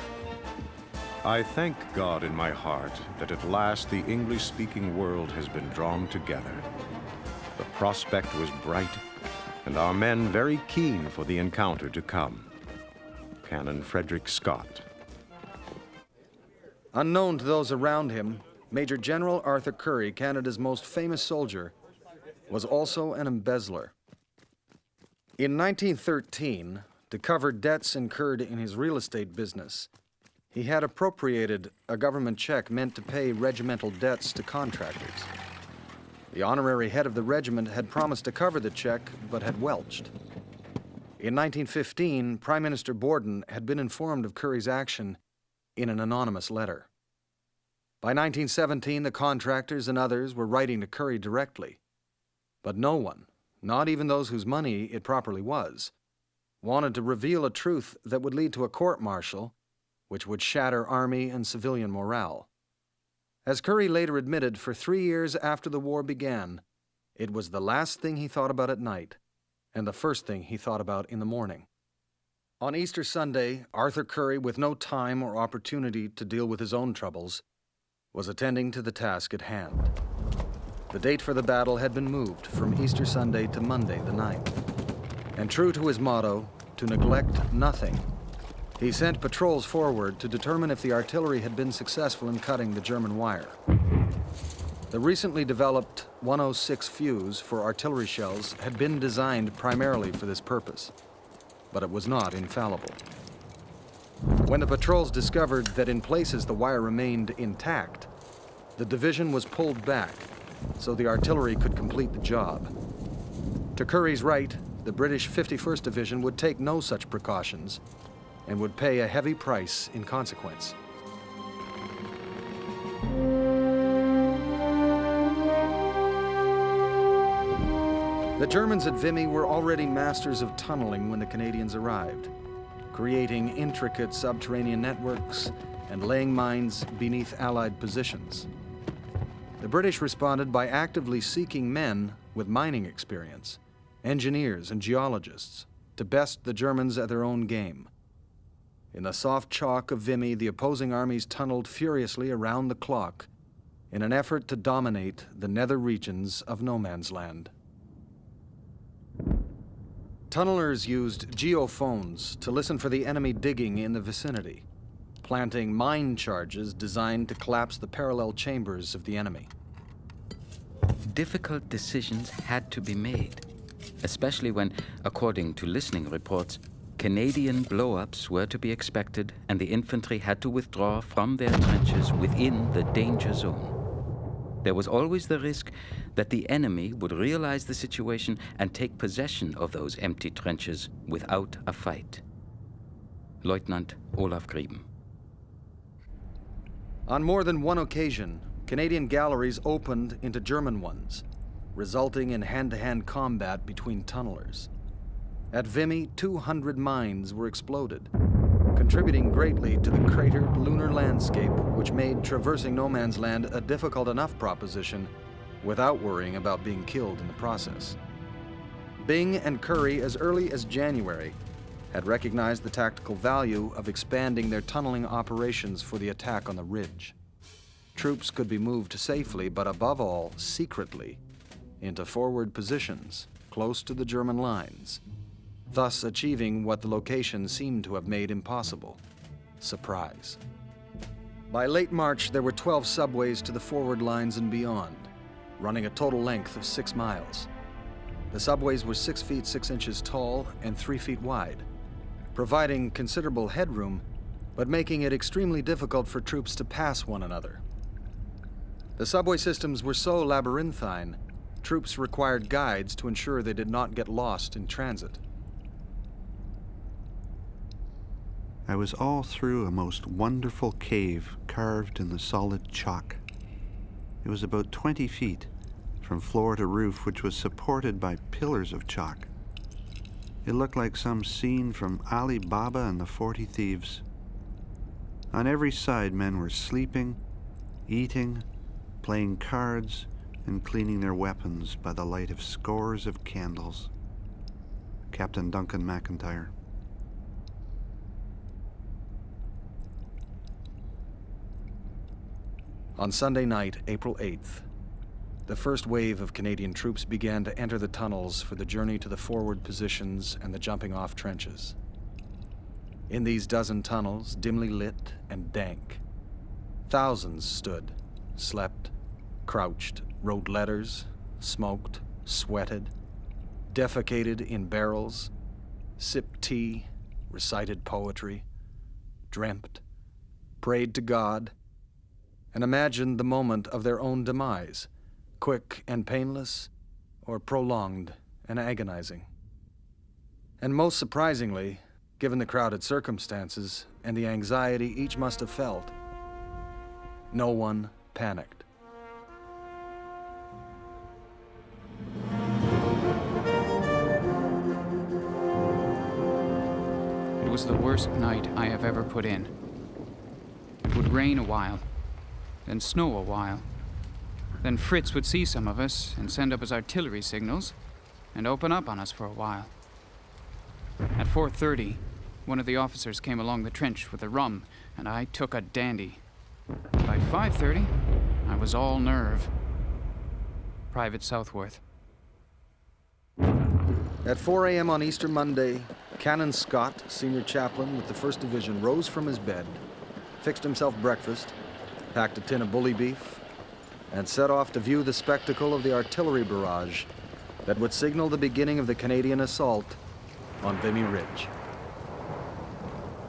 I thank God in my heart that at last the English-speaking world has been drawn together. The prospect was bright, and our men very keen for the encounter to come. Canon Frederick Scott. Unknown to those around him, Major General Arthur Currie, Canada's most famous soldier, was also an embezzler. In 1913, to cover debts incurred in his real estate business, he had appropriated a government check meant to pay regimental debts to contractors. The honorary head of the regiment had promised to cover the check, but had welched. In 1915, Prime Minister Borden had been informed of Currie's action in an anonymous letter. By 1917, the contractors and others were writing to Currie directly. But no one, not even those whose money it properly was, wanted to reveal a truth that would lead to a court-martial, which would shatter army and civilian morale. As Currie later admitted, for 3 years after the war began, it was the last thing he thought about at night, and the first thing he thought about in the morning. On Easter Sunday, Arthur Currie, with no time or opportunity to deal with his own troubles, was attending to the task at hand. The date for the battle had been moved from Easter Sunday to Monday the 9th. And true to his motto, to neglect nothing, he sent patrols forward to determine if the artillery had been successful in cutting the German wire. The recently developed 106 fuse for artillery shells had been designed primarily for this purpose, but it was not infallible. When the patrols discovered that in places the wire remained intact, the division was pulled back so the artillery could complete the job. To Currie's right, the British 51st Division would take no such precautions and would pay a heavy price in consequence. The Germans at Vimy were already masters of tunneling when the Canadians arrived, creating intricate subterranean networks and laying mines beneath Allied positions. The British responded by actively seeking men with mining experience, engineers and geologists, to best the Germans at their own game. In the soft chalk of Vimy, the opposing armies tunneled furiously around the clock in an effort to dominate the nether regions of no man's land. Tunnelers used geophones to listen for the enemy digging in the vicinity, planting mine charges designed to collapse the parallel chambers of the enemy. Difficult decisions had to be made, especially when, according to listening reports, Canadian blow-ups were to be expected and the infantry had to withdraw from their trenches within the danger zone. There was always the risk that the enemy would realize the situation and take possession of those empty trenches without a fight. Lieutenant Olaf Grieben. On more than one occasion, Canadian galleries opened into German ones, resulting in hand-to-hand combat between tunnelers. At Vimy, 200 mines were exploded, contributing greatly to the cratered lunar landscape, which made traversing no man's land a difficult enough proposition without worrying about being killed in the process. Byng and Currie, as early as January, had recognized the tactical value of expanding their tunneling operations for the attack on the ridge. Troops could be moved safely, but above all, secretly, into forward positions close to the German lines, thus achieving what the location seemed to have made impossible: surprise. By late March, there were 12 subways to the forward lines and beyond, running a total length of 6 miles. The subways were 6 feet 6 inches tall and 3 feet wide, providing considerable headroom, but making it extremely difficult for troops to pass one another. The subway systems were so labyrinthine, troops required guides to ensure they did not get lost in transit. I was all through a most wonderful cave carved in the solid chalk. It was about 20 feet from floor to roof, which was supported by pillars of chalk. It looked like some scene from Ali Baba and the 40 Thieves. On every side, men were sleeping, eating, playing cards, and cleaning their weapons by the light of scores of candles. Captain Duncan McIntyre. On Sunday night, April 8th, the first wave of Canadian troops began to enter the tunnels for the journey to the forward positions and the jumping-off trenches. In these dozen tunnels, dimly lit and dank, thousands stood, slept, crouched, wrote letters, smoked, sweated, defecated in barrels, sipped tea, recited poetry, dreamt, prayed to God, and imagined the moment of their own demise, quick and painless, or prolonged and agonizing. And most surprisingly, given the crowded circumstances and the anxiety each must have felt, no one panicked. It was the worst night I have ever put in. It would rain a while, then snow a while. Then Fritz would see some of us and send up his artillery signals and open up on us for a while. At 4:30, one of the officers came along the trench with a rum, and I took a dandy. By 5:30, I was all nerve. Private Southworth. At 4 a.m. on Easter Monday, Canon Scott, senior chaplain with the 1st Division, rose from his bed, fixed himself breakfast, packed a tin of bully beef, and set off to view the spectacle of the artillery barrage that would signal the beginning of the Canadian assault on Vimy Ridge.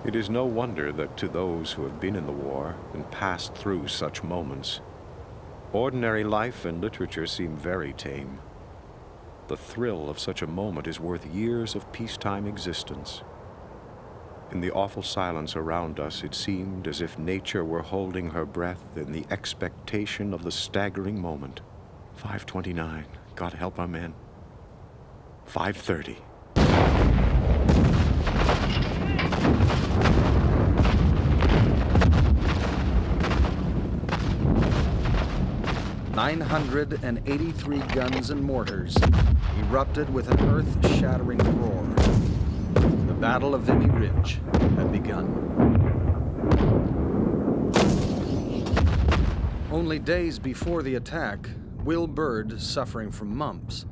It is no wonder that to those who have been in the war and passed through such moments, ordinary life and literature seem very tame. The thrill of such a moment is worth years of peacetime existence. In the awful silence around us, it seemed as if nature were holding her breath in the expectation of the staggering moment. 5:29, God help our men. 5:30. "983 guns and mortars erupted with an earth-shattering roar. The Battle of Vimy Ridge had begun. Only days before the attack, Will Bird, suffering from mumps,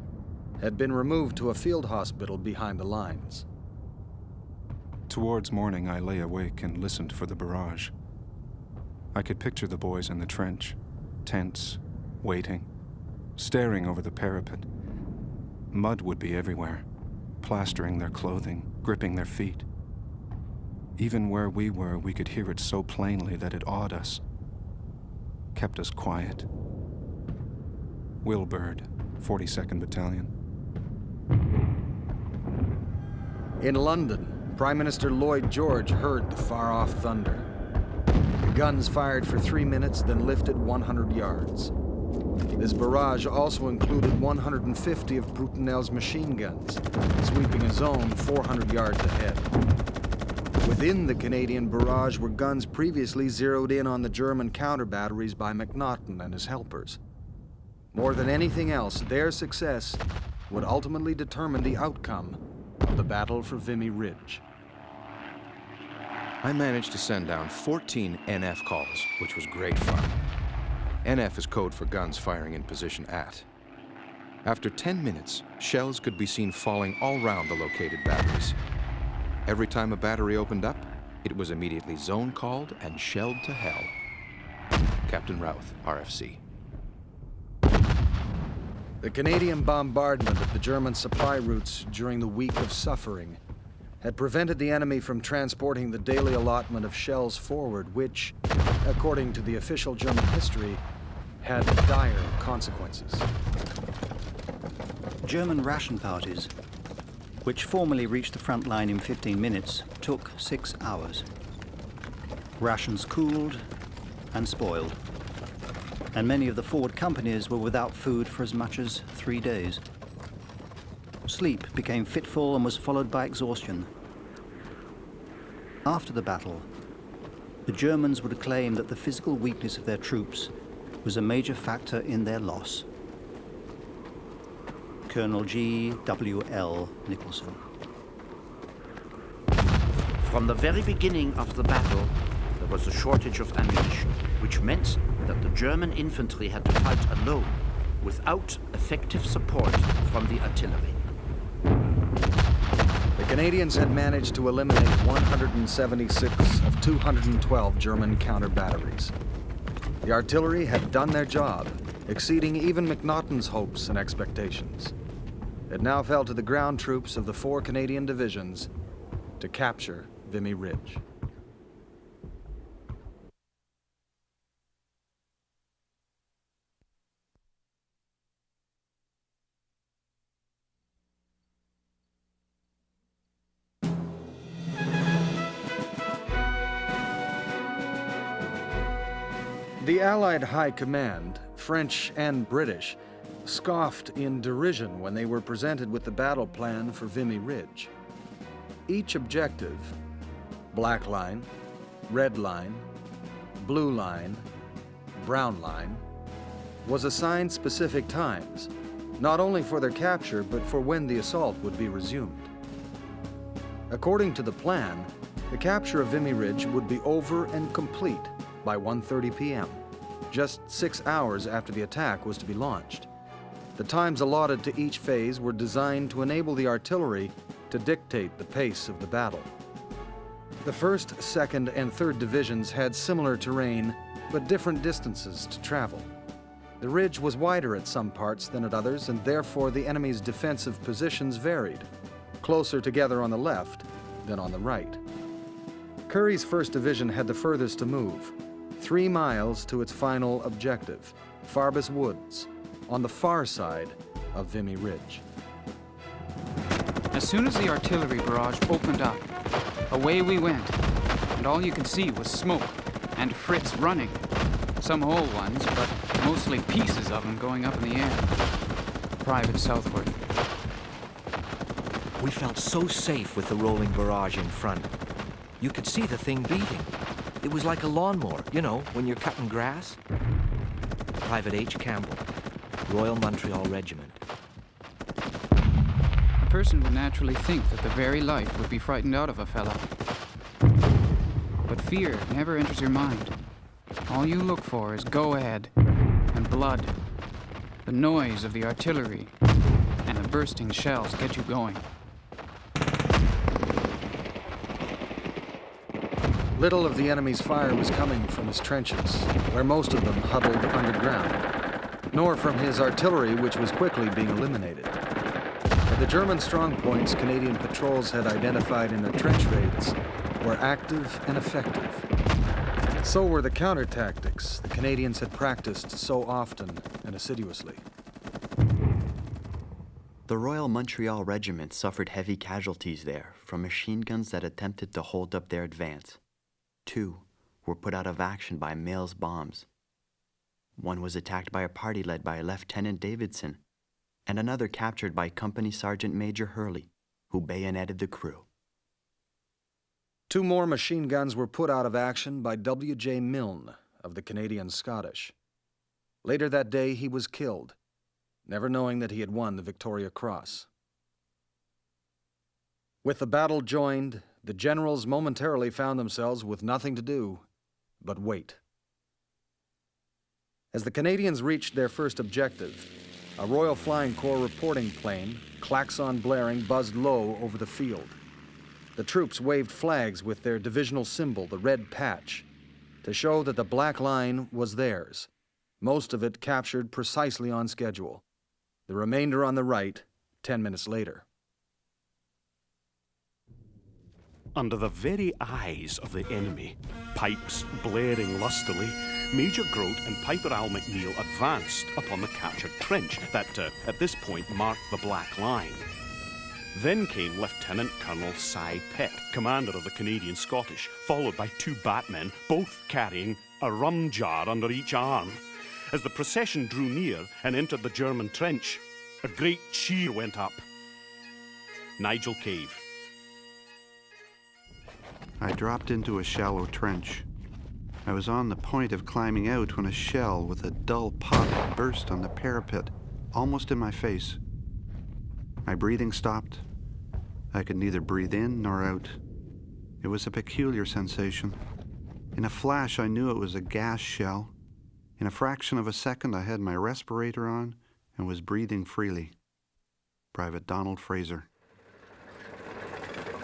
had been removed to a field hospital behind the lines. Towards morning, I lay awake and listened for the barrage. I could picture the boys in the trench, tense, waiting, staring over the parapet. Mud would be everywhere, plastering their clothing, gripping their feet. Even where we were, we could hear it so plainly that it awed us, kept us quiet. Will Bird, 42nd Battalion. In London, Prime Minister Lloyd George heard the far-off thunder. The guns fired for 3 minutes, then lifted 100 yards. This barrage also included 150 of Brutinel's machine guns, sweeping a zone 400 yards ahead. Within the Canadian barrage were guns previously zeroed in on the German counter-batteries by MacNaughton and his helpers. More than anything else, their success would ultimately determine the outcome of the battle for Vimy Ridge. I managed to send down 14 NF calls, which was great fun. NF is code for guns firing in position at. After 10 minutes, shells could be seen falling all round the located batteries. Every time a battery opened up, it was immediately zone called and shelled to hell. Captain Routh, RFC. The Canadian bombardment of the German supply routes during the week of suffering had prevented the enemy from transporting the daily allotment of shells forward, which, according to the official German history, had dire consequences. German ration parties which formerly reached the front line in 15 minutes, took 6 hours. Rations cooled and spoiled, and many of the forward companies were without food for as much as 3 days. Sleep became fitful and was followed by exhaustion. After the battle, the Germans would claim that the physical weakness of their troops was a major factor in their loss. Colonel G.W.L. Nicholson. From the very beginning of the battle, there was a shortage of ammunition, which meant that the German infantry had to fight alone, without effective support from the artillery. The Canadians had managed to eliminate 176 of 212 German counter-batteries. The artillery had done their job, exceeding even MacNaughton's hopes and expectations. It now fell to the ground troops of the 4 Canadian divisions to capture Vimy Ridge. The Allied High Command, French and British, scoffed in derision when they were presented with the battle plan for Vimy Ridge. Each objective, black line, red line, blue line, brown line, was assigned specific times, not only for their capture, but for when the assault would be resumed. According to the plan, the capture of Vimy Ridge would be over and complete by 1:30 p.m., just 6 hours after the attack was to be launched. The times allotted to each phase were designed to enable the artillery to dictate the pace of the battle. The 1st, 2nd, and 3rd divisions had similar terrain, but different distances to travel. The ridge was wider at some parts than at others, and therefore the enemy's defensive positions varied, closer together on the left than on the right. Currie's 1st Division had the furthest to move, 3 miles to its final objective, Farbus Woods, on the far side of Vimy Ridge. As soon as the artillery barrage opened up, away we went, and all you could see was smoke and Fritz running. Some whole ones, but mostly pieces of them going up in the air. Private southward. We felt so safe with the rolling barrage in front. You could see the thing beating. It was like a lawnmower, you know, when you're cutting grass. Private H. Campbell, Royal Montreal Regiment. A person would naturally think that the very life would be frightened out of a fella. But fear never enters your mind. All you look for is go ahead and blood. The noise of the artillery and the bursting shells get you going. Little of the enemy's fire was coming from his trenches, where most of them huddled underground, nor from his artillery, which was quickly being eliminated. But the German strongpoints Canadian patrols had identified in their trench raids were active and effective. So were the counter-tactics the Canadians had practiced so often and assiduously. The Royal Montreal Regiment suffered heavy casualties there from machine guns that attempted to hold up their advance. 2 were put out of action by Mills bombs. 1 was attacked by a party led by Lieutenant Davidson, and another captured by Company Sergeant Major Hurley, who bayoneted the crew. 2 more machine guns were put out of action by W.J. Milne of the Canadian Scottish. Later that day, he was killed, never knowing that he had won the Victoria Cross. With the battle joined, the generals momentarily found themselves with nothing to do but wait. As the Canadians reached their first objective, a Royal Flying Corps reporting plane, klaxon blaring, buzzed low over the field. The troops waved flags with their divisional symbol, the red patch, to show that the black line was theirs, most of it captured precisely on schedule. The remainder on the right, 10 minutes later. Under the very eyes of the enemy, pipes blaring lustily, Major Grote and Piper Al McNeil advanced upon the captured trench that, at this point, marked the Black Line. Then came Lieutenant Colonel Cy Peck, commander of the Canadian Scottish, followed by 2 batmen, both carrying a rum jar under each arm. As the procession drew near and entered the German trench, a great cheer went up. Nigel Cave. I dropped into a shallow trench. I was on the point of climbing out when a shell with a dull pop burst on the parapet, almost in my face. My breathing stopped. I could neither breathe in nor out. It was a peculiar sensation. In a flash, I knew it was a gas shell. In a fraction of a second, I had my respirator on and was breathing freely. Private Donald Fraser.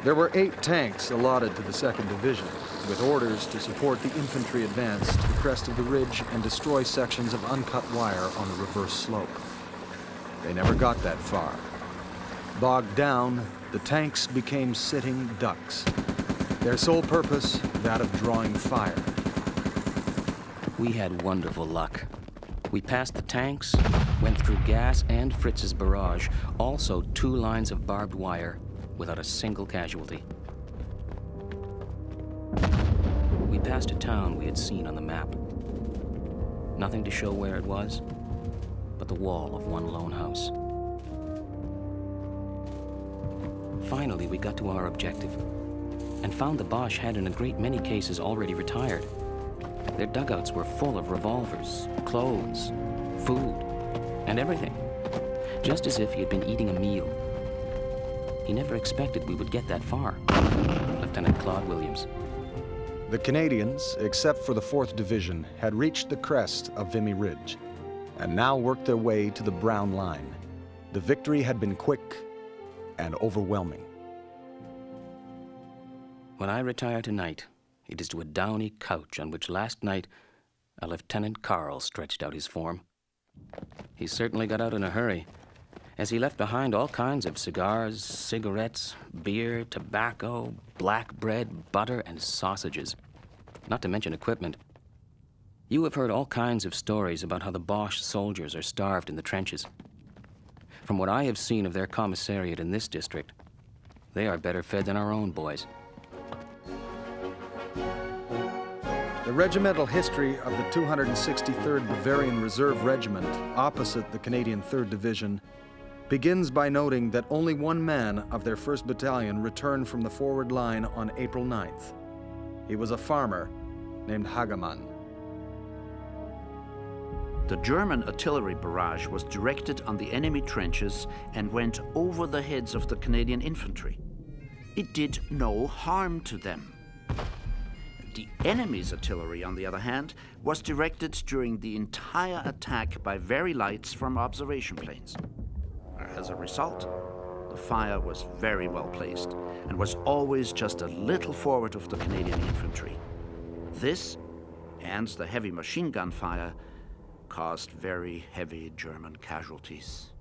There were 8 tanks allotted to the 2nd Division, with orders to support the infantry advance to the crest of the ridge and destroy sections of uncut wire on the reverse slope. They never got that far. Bogged down, the tanks became sitting ducks. Their sole purpose, that of drawing fire. We had wonderful luck. We passed the tanks, went through gas and Fritz's barrage, also 2 lines of barbed wire, without a single casualty. We passed a town we had seen on the map. Nothing to show where it was, but the wall of one lone house. Finally, we got to our objective and found the Boche had in a great many cases already retired. Their dugouts were full of revolvers, clothes, food, and everything, just as if he had been eating a meal. He never expected we would get that far. Lieutenant Claude Williams. The Canadians, except for the 4th Division, had reached the crest of Vimy Ridge and now worked their way to the Brown Line. The victory had been quick and overwhelming. When I retire tonight, it is to a downy couch on which last night a Lieutenant Carl stretched out his form. He certainly got out in a hurry, as he left behind all kinds of cigars, cigarettes, beer, tobacco, black bread, butter, and sausages, not to mention equipment. You have heard all kinds of stories about how the Boche soldiers are starved in the trenches. From what I have seen of their commissariat in this district, they are better fed than our own boys. The regimental history of the 263rd Bavarian Reserve Regiment, opposite the Canadian 3rd Division, begins by noting that only 1 man of their 1st Battalion returned from the forward line on April 9th. He was a farmer named Hagemann. The German artillery barrage was directed on the enemy trenches and went over the heads of the Canadian infantry. It did no harm to them. The enemy's artillery, on the other hand, was directed during the entire attack by very lights from observation planes. As a result, the fire was very well placed and was always just a little forward of the Canadian infantry. This, and the heavy machine gun fire, caused very heavy German casualties.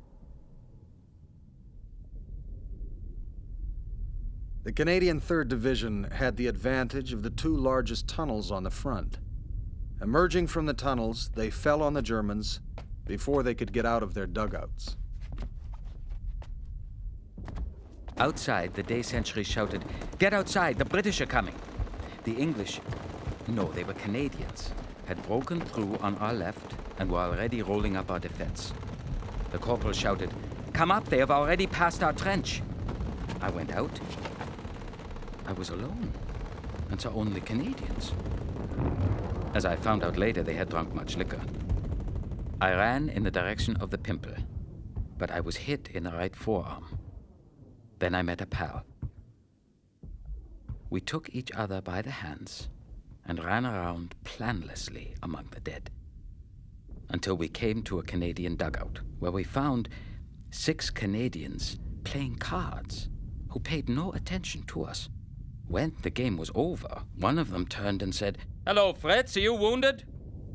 The Canadian 3rd Division had the advantage of the 2 largest tunnels on the front. Emerging from the tunnels, they fell on the Germans before they could get out of their dugouts. Outside, the day sentry shouted, "Get outside, the British are coming." The English, no, they were Canadians, had broken through on our left and were already rolling up our defense. The corporal shouted, "Come up, they have already passed our trench." I went out. I was alone and saw only Canadians. As I found out later, they had drunk much liquor. I ran in the direction of the pimple, but I was hit in the right forearm. Then I met a pal. We took each other by the hands and ran around planlessly among the dead until we came to a Canadian dugout where we found 6 Canadians playing cards who paid no attention to us. When the game was over, one of them turned and said, "Hello, Fritz, are you wounded?"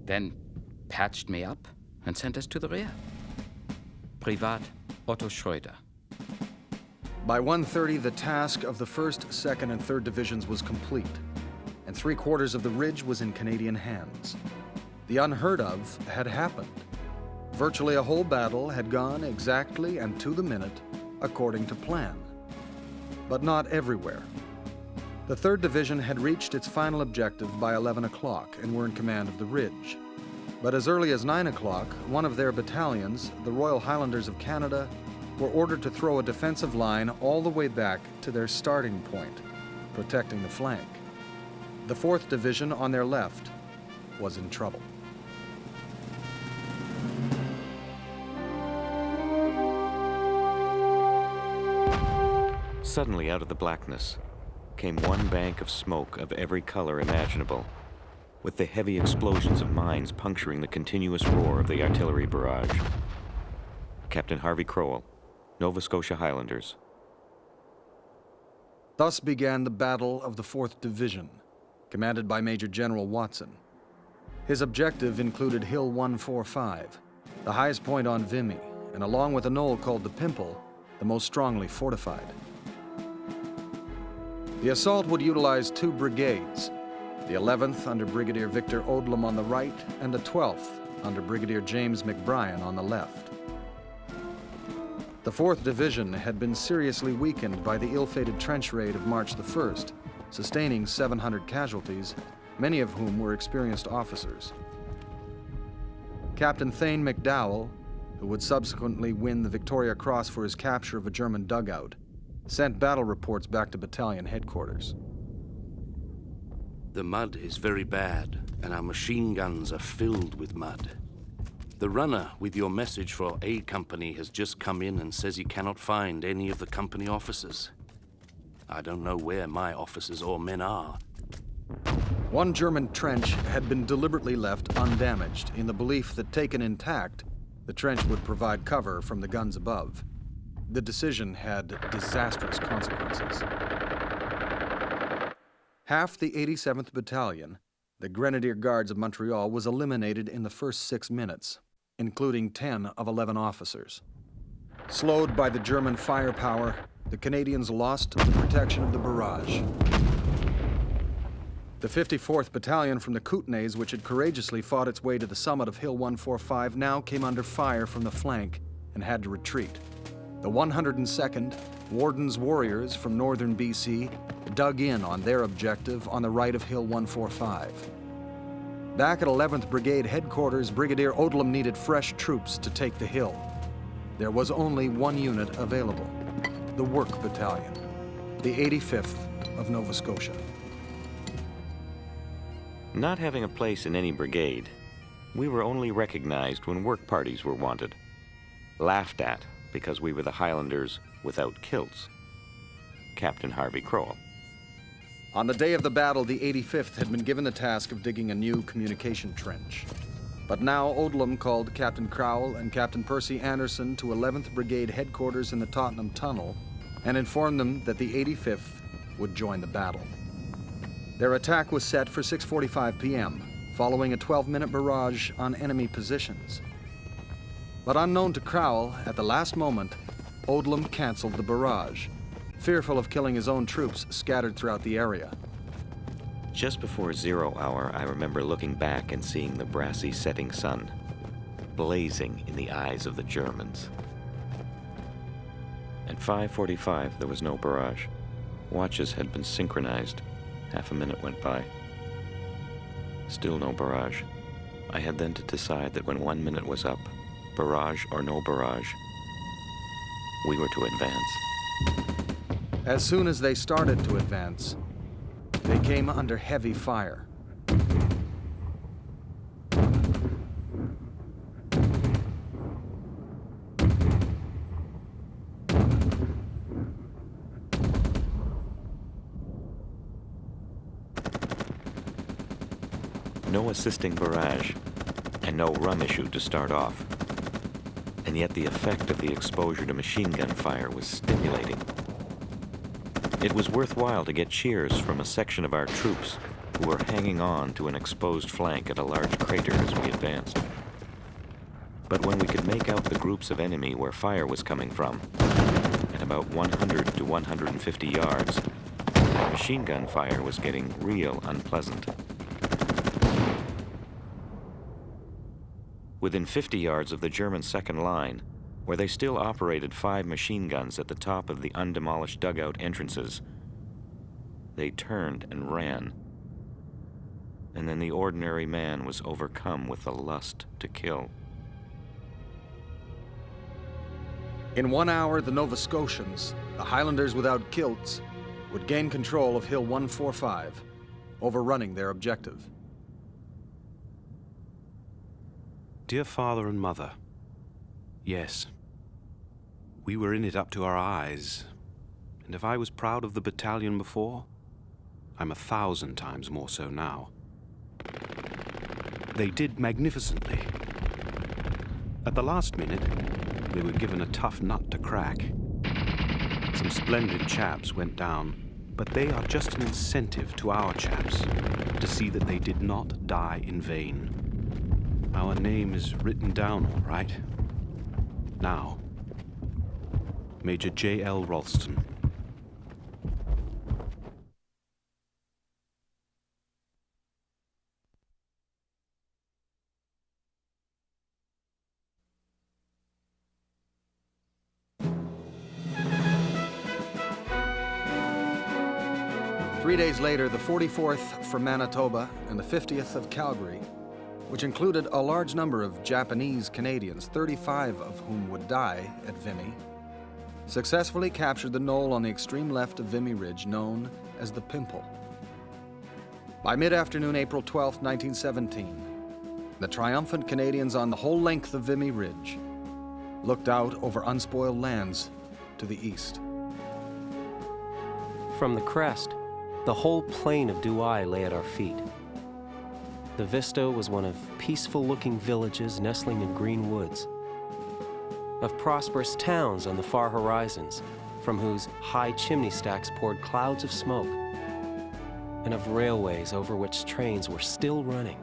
Then patched me up and sent us to the rear. Privat Otto Schröder. By 1:30, the task of the 1st, 2nd, and 3rd Divisions was complete, and 3/4 of the ridge was in Canadian hands. The unheard of had happened. Virtually a whole battle had gone exactly and to the minute according to plan. but not everywhere. The 3rd Division had reached its final objective by 11 o'clock and were in command of the ridge. But as early as 9 o'clock, one of their battalions, the Royal Highlanders of Canada, were ordered to throw a defensive line all the way back to their starting point, protecting the flank. The 4th Division on their left was in trouble. Suddenly, out of the blackness, came one bank of smoke of every color imaginable, with the heavy explosions of mines puncturing the continuous roar of the artillery barrage. Captain Harvey Crowell, Nova Scotia Highlanders. Thus began the Battle of the 4th Division, commanded by Major General Watson. His objective included Hill 145, the highest point on Vimy, and along with a knoll called the Pimple, the most strongly fortified. The assault would utilize 2 brigades, the 11th under Brigadier Victor Odlum on the right and the 12th under Brigadier James McBrien on the left. The 4th Division had been seriously weakened by the ill-fated trench raid of March the 1st, sustaining 700 casualties, many of whom were experienced officers. Captain Thane McDowell, who would subsequently win the Victoria Cross for his capture of a German dugout, sent battle reports back to battalion headquarters. The mud is very bad, and our machine guns are filled with mud. The runner with your message for A Company has just come in and says he cannot find any of the company officers. I don't know where my officers or men are. One German trench had been deliberately left undamaged in the belief that, taken intact, the trench would provide cover from the guns above. The decision had disastrous consequences. Half the 87th Battalion, the Grenadier Guards of Montreal, was eliminated in the first 6 minutes, including 10 of 11 officers. Slowed by the German firepower, the Canadians lost the protection of the barrage. The 54th Battalion from the Kootenays, which had courageously fought its way to the summit of Hill 145, now came under fire from the flank and had to retreat. The 102nd, Warden's Warriors from northern BC, dug in on their objective on the right of Hill 145. Back at 11th Brigade headquarters, Brigadier Odlum needed fresh troops to take the hill. There was only one unit available, the Work Battalion, the 85th of Nova Scotia. Not having a place in any brigade, we were only recognized when work parties were wanted, laughed at because we were the Highlanders without kilts. Captain Harvey Crowell. On the day of the battle, the 85th had been given the task of digging a new communication trench. But now Odlum called Captain Crowell and Captain Percy Anderson to 11th Brigade headquarters in the Tottenham Tunnel and informed them that the 85th would join the battle. Their attack was set for 6:45 p.m., following a 12-minute barrage on enemy positions. But unknown to Crowell, at the last moment, Odlum canceled the barrage, fearful of killing his own troops scattered throughout the area. Just before 0 hour, I remember looking back and seeing the brassy setting sun, blazing in the eyes of the Germans. At 5:45, there was no barrage. Watches had been synchronized. Half a minute went by. Still no barrage. I had then to decide that when 1 minute was up, barrage or no barrage, we were to advance. As soon as they started to advance, they came under heavy fire. No assisting barrage, and no rum issued to start off. And yet the effect of the exposure to machine gun fire was stimulating. It was worthwhile to get cheers from a section of our troops who were hanging on to an exposed flank at a large crater as we advanced. But when we could make out the groups of enemy where fire was coming from, at about 100 to 150 yards, machine gun fire was getting real unpleasant. Within 50 yards of the German second line, where they still operated 5 machine guns at the top of the undemolished dugout entrances. They turned and ran. And then the ordinary man was overcome with the lust to kill. In 1 hour, the Nova Scotians, the Highlanders without kilts, would gain control of Hill 145, overrunning their objective. Dear father and mother, yes, we were in it up to our eyes, and if I was proud of the battalion before, I'm 1,000 times more so now. They did magnificently. At the last minute, they were given a tough nut to crack. Some splendid chaps went down, but they are just an incentive to our chaps to see that they did not die in vain. Our name is written down, all right. Now, Major J.L. Ralston. Three days later, the 44th from Manitoba and the 50th of Calgary, which included a large number of Japanese Canadians, 35 of whom would die at Vimy, successfully captured the knoll on the extreme left of Vimy Ridge known as the Pimple. By mid-afternoon, April 12, 1917, the triumphant Canadians on the whole length of Vimy Ridge looked out over unspoiled lands to the east. From the crest, the whole plain of Douai lay at our feet. The vista was one of peaceful-looking villages nestling in green woods, of prosperous towns on the far horizons, from whose high chimney stacks poured clouds of smoke, and of railways over which trains were still running.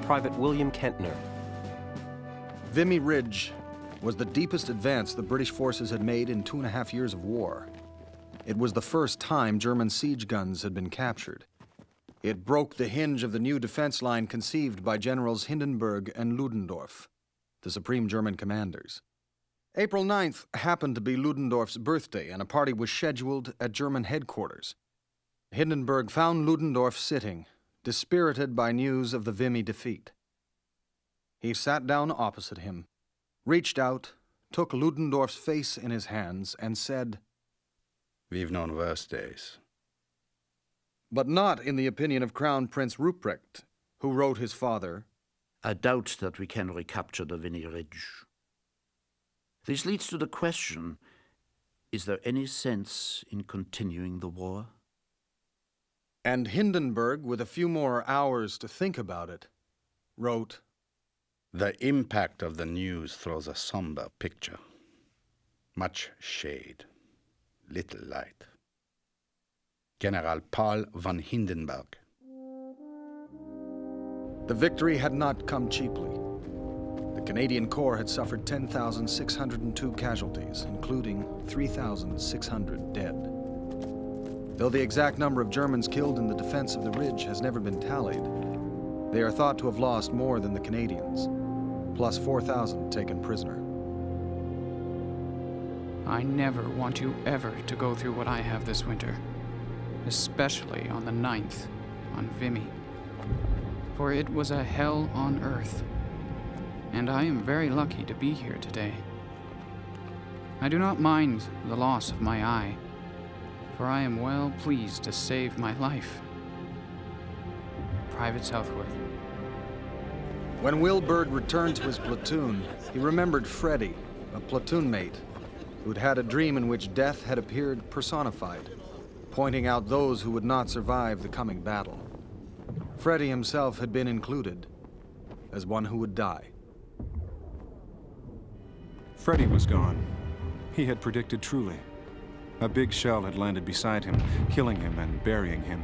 Private William Kentner. Vimy Ridge was the deepest advance the British forces had made in 2.5 years of war. It was the first time German siege guns had been captured. It broke the hinge of the new defense line conceived by Generals Hindenburg and Ludendorff, the supreme German commanders. April 9th happened to be Ludendorff's birthday, and a party was scheduled at German headquarters. Hindenburg found Ludendorff sitting, dispirited by news of the Vimy defeat. He sat down opposite him, reached out, took Ludendorff's face in his hands, and said, "We've known worse days." But not in the opinion of Crown Prince Ruprecht, who wrote his father, "I doubt that we can recapture the Vimy Ridge. This leads to the question, is there any sense in continuing the war?" And Hindenburg, with a few more hours to think about it, wrote, "The impact of the news throws a somber picture. Much shade, little light. General Paul von Hindenburg." The victory had not come cheaply. The Canadian Corps had suffered 10,602 casualties, including 3,600 dead. Though the exact number of Germans killed in the defense of the ridge has never been tallied, they are thought to have lost more than the Canadians, plus 4,000 taken prisoner. I never want you ever to go through what I have this winter, especially on the 9th, on Vimy. For it was a hell on earth, and I am very lucky to be here today. I do not mind the loss of my eye, for I am well pleased to save my life. Private Southworth. When Will Bird returned to his platoon, he remembered Freddie, a platoon mate, who'd had a dream in which death had appeared personified, pointing out those who would not survive the coming battle. Freddie himself had been included as one who would die. Freddie was gone. He had predicted truly. A big shell had landed beside him, killing him and burying him.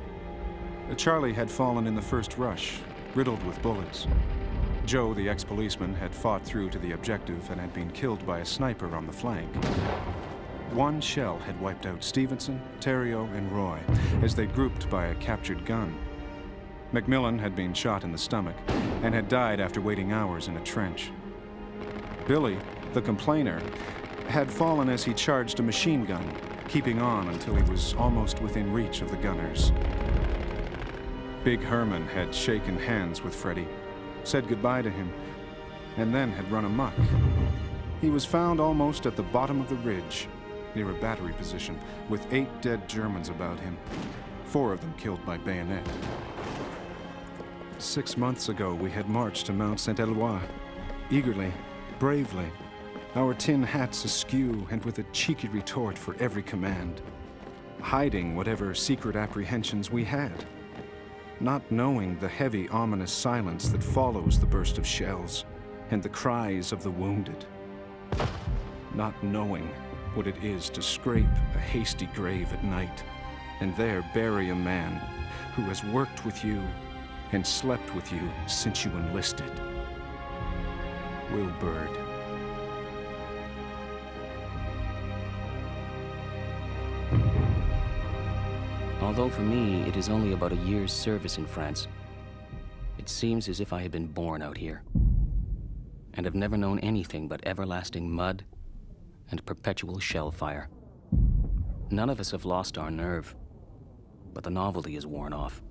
Charlie had fallen in the first rush, riddled with bullets. Joe, the ex-policeman, had fought through to the objective and had been killed by a sniper on the flank. One shell had wiped out Stevenson, Theriot, and Roy as they grouped by a captured gun. Macmillan had been shot in the stomach and had died after waiting hours in a trench. Billy, the complainer, had fallen as he charged a machine gun, keeping on until he was almost within reach of the gunners. Big Herman had shaken hands with Freddie, said goodbye to him, and then had run amok. He was found almost at the bottom of the ridge, near a battery position, with 8 dead Germans about him, 4 of them killed by bayonet. 6 months ago, we had marched to Mount Saint-Éloi, eagerly, bravely, our tin hats askew and with a cheeky retort for every command, hiding whatever secret apprehensions we had, not knowing the heavy, ominous silence that follows the burst of shells and the cries of the wounded, not knowing what it is to scrape a hasty grave at night and there bury a man who has worked with you and slept with you since you enlisted. Will Bird. Although for me it is only about a year's service in France, it seems as if I had been born out here and have never known anything but everlasting mud and perpetual shell fire. None of us have lost our nerve, but the novelty is worn off,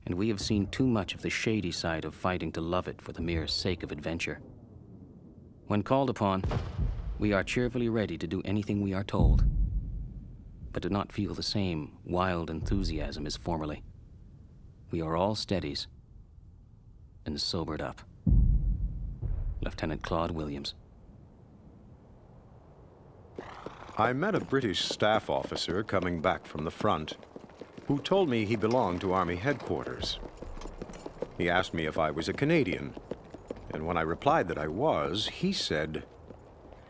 and we have seen too much of the shady side of fighting to love it for the mere sake of adventure. When called upon, we are cheerfully ready to do anything we are told, but do not feel the same wild enthusiasm as formerly. We are all steadies and sobered up. Lieutenant Claude Williams. I met a British staff officer coming back from the front who told me he belonged to Army headquarters. He asked me if I was a Canadian, and when I replied that I was, he said,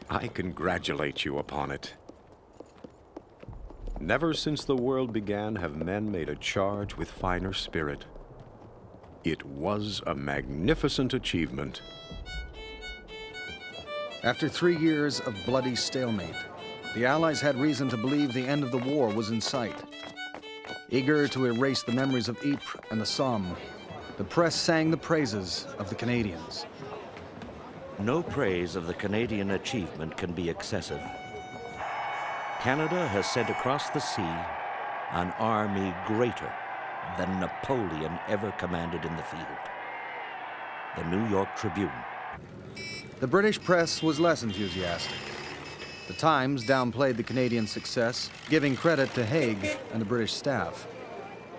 "I congratulate you upon it. Never since the world began have men made a charge with finer spirit. It was a magnificent achievement." After 3 years of bloody stalemate, the Allies had reason to believe the end of the war was in sight. Eager to erase the memories of Ypres and the Somme, the press sang the praises of the Canadians. No praise of the Canadian achievement can be excessive. Canada has sent across the sea an army greater than Napoleon ever commanded in the field. The New York Tribune. The British press was less enthusiastic. The Times downplayed the Canadian success, giving credit to Haig and the British staff.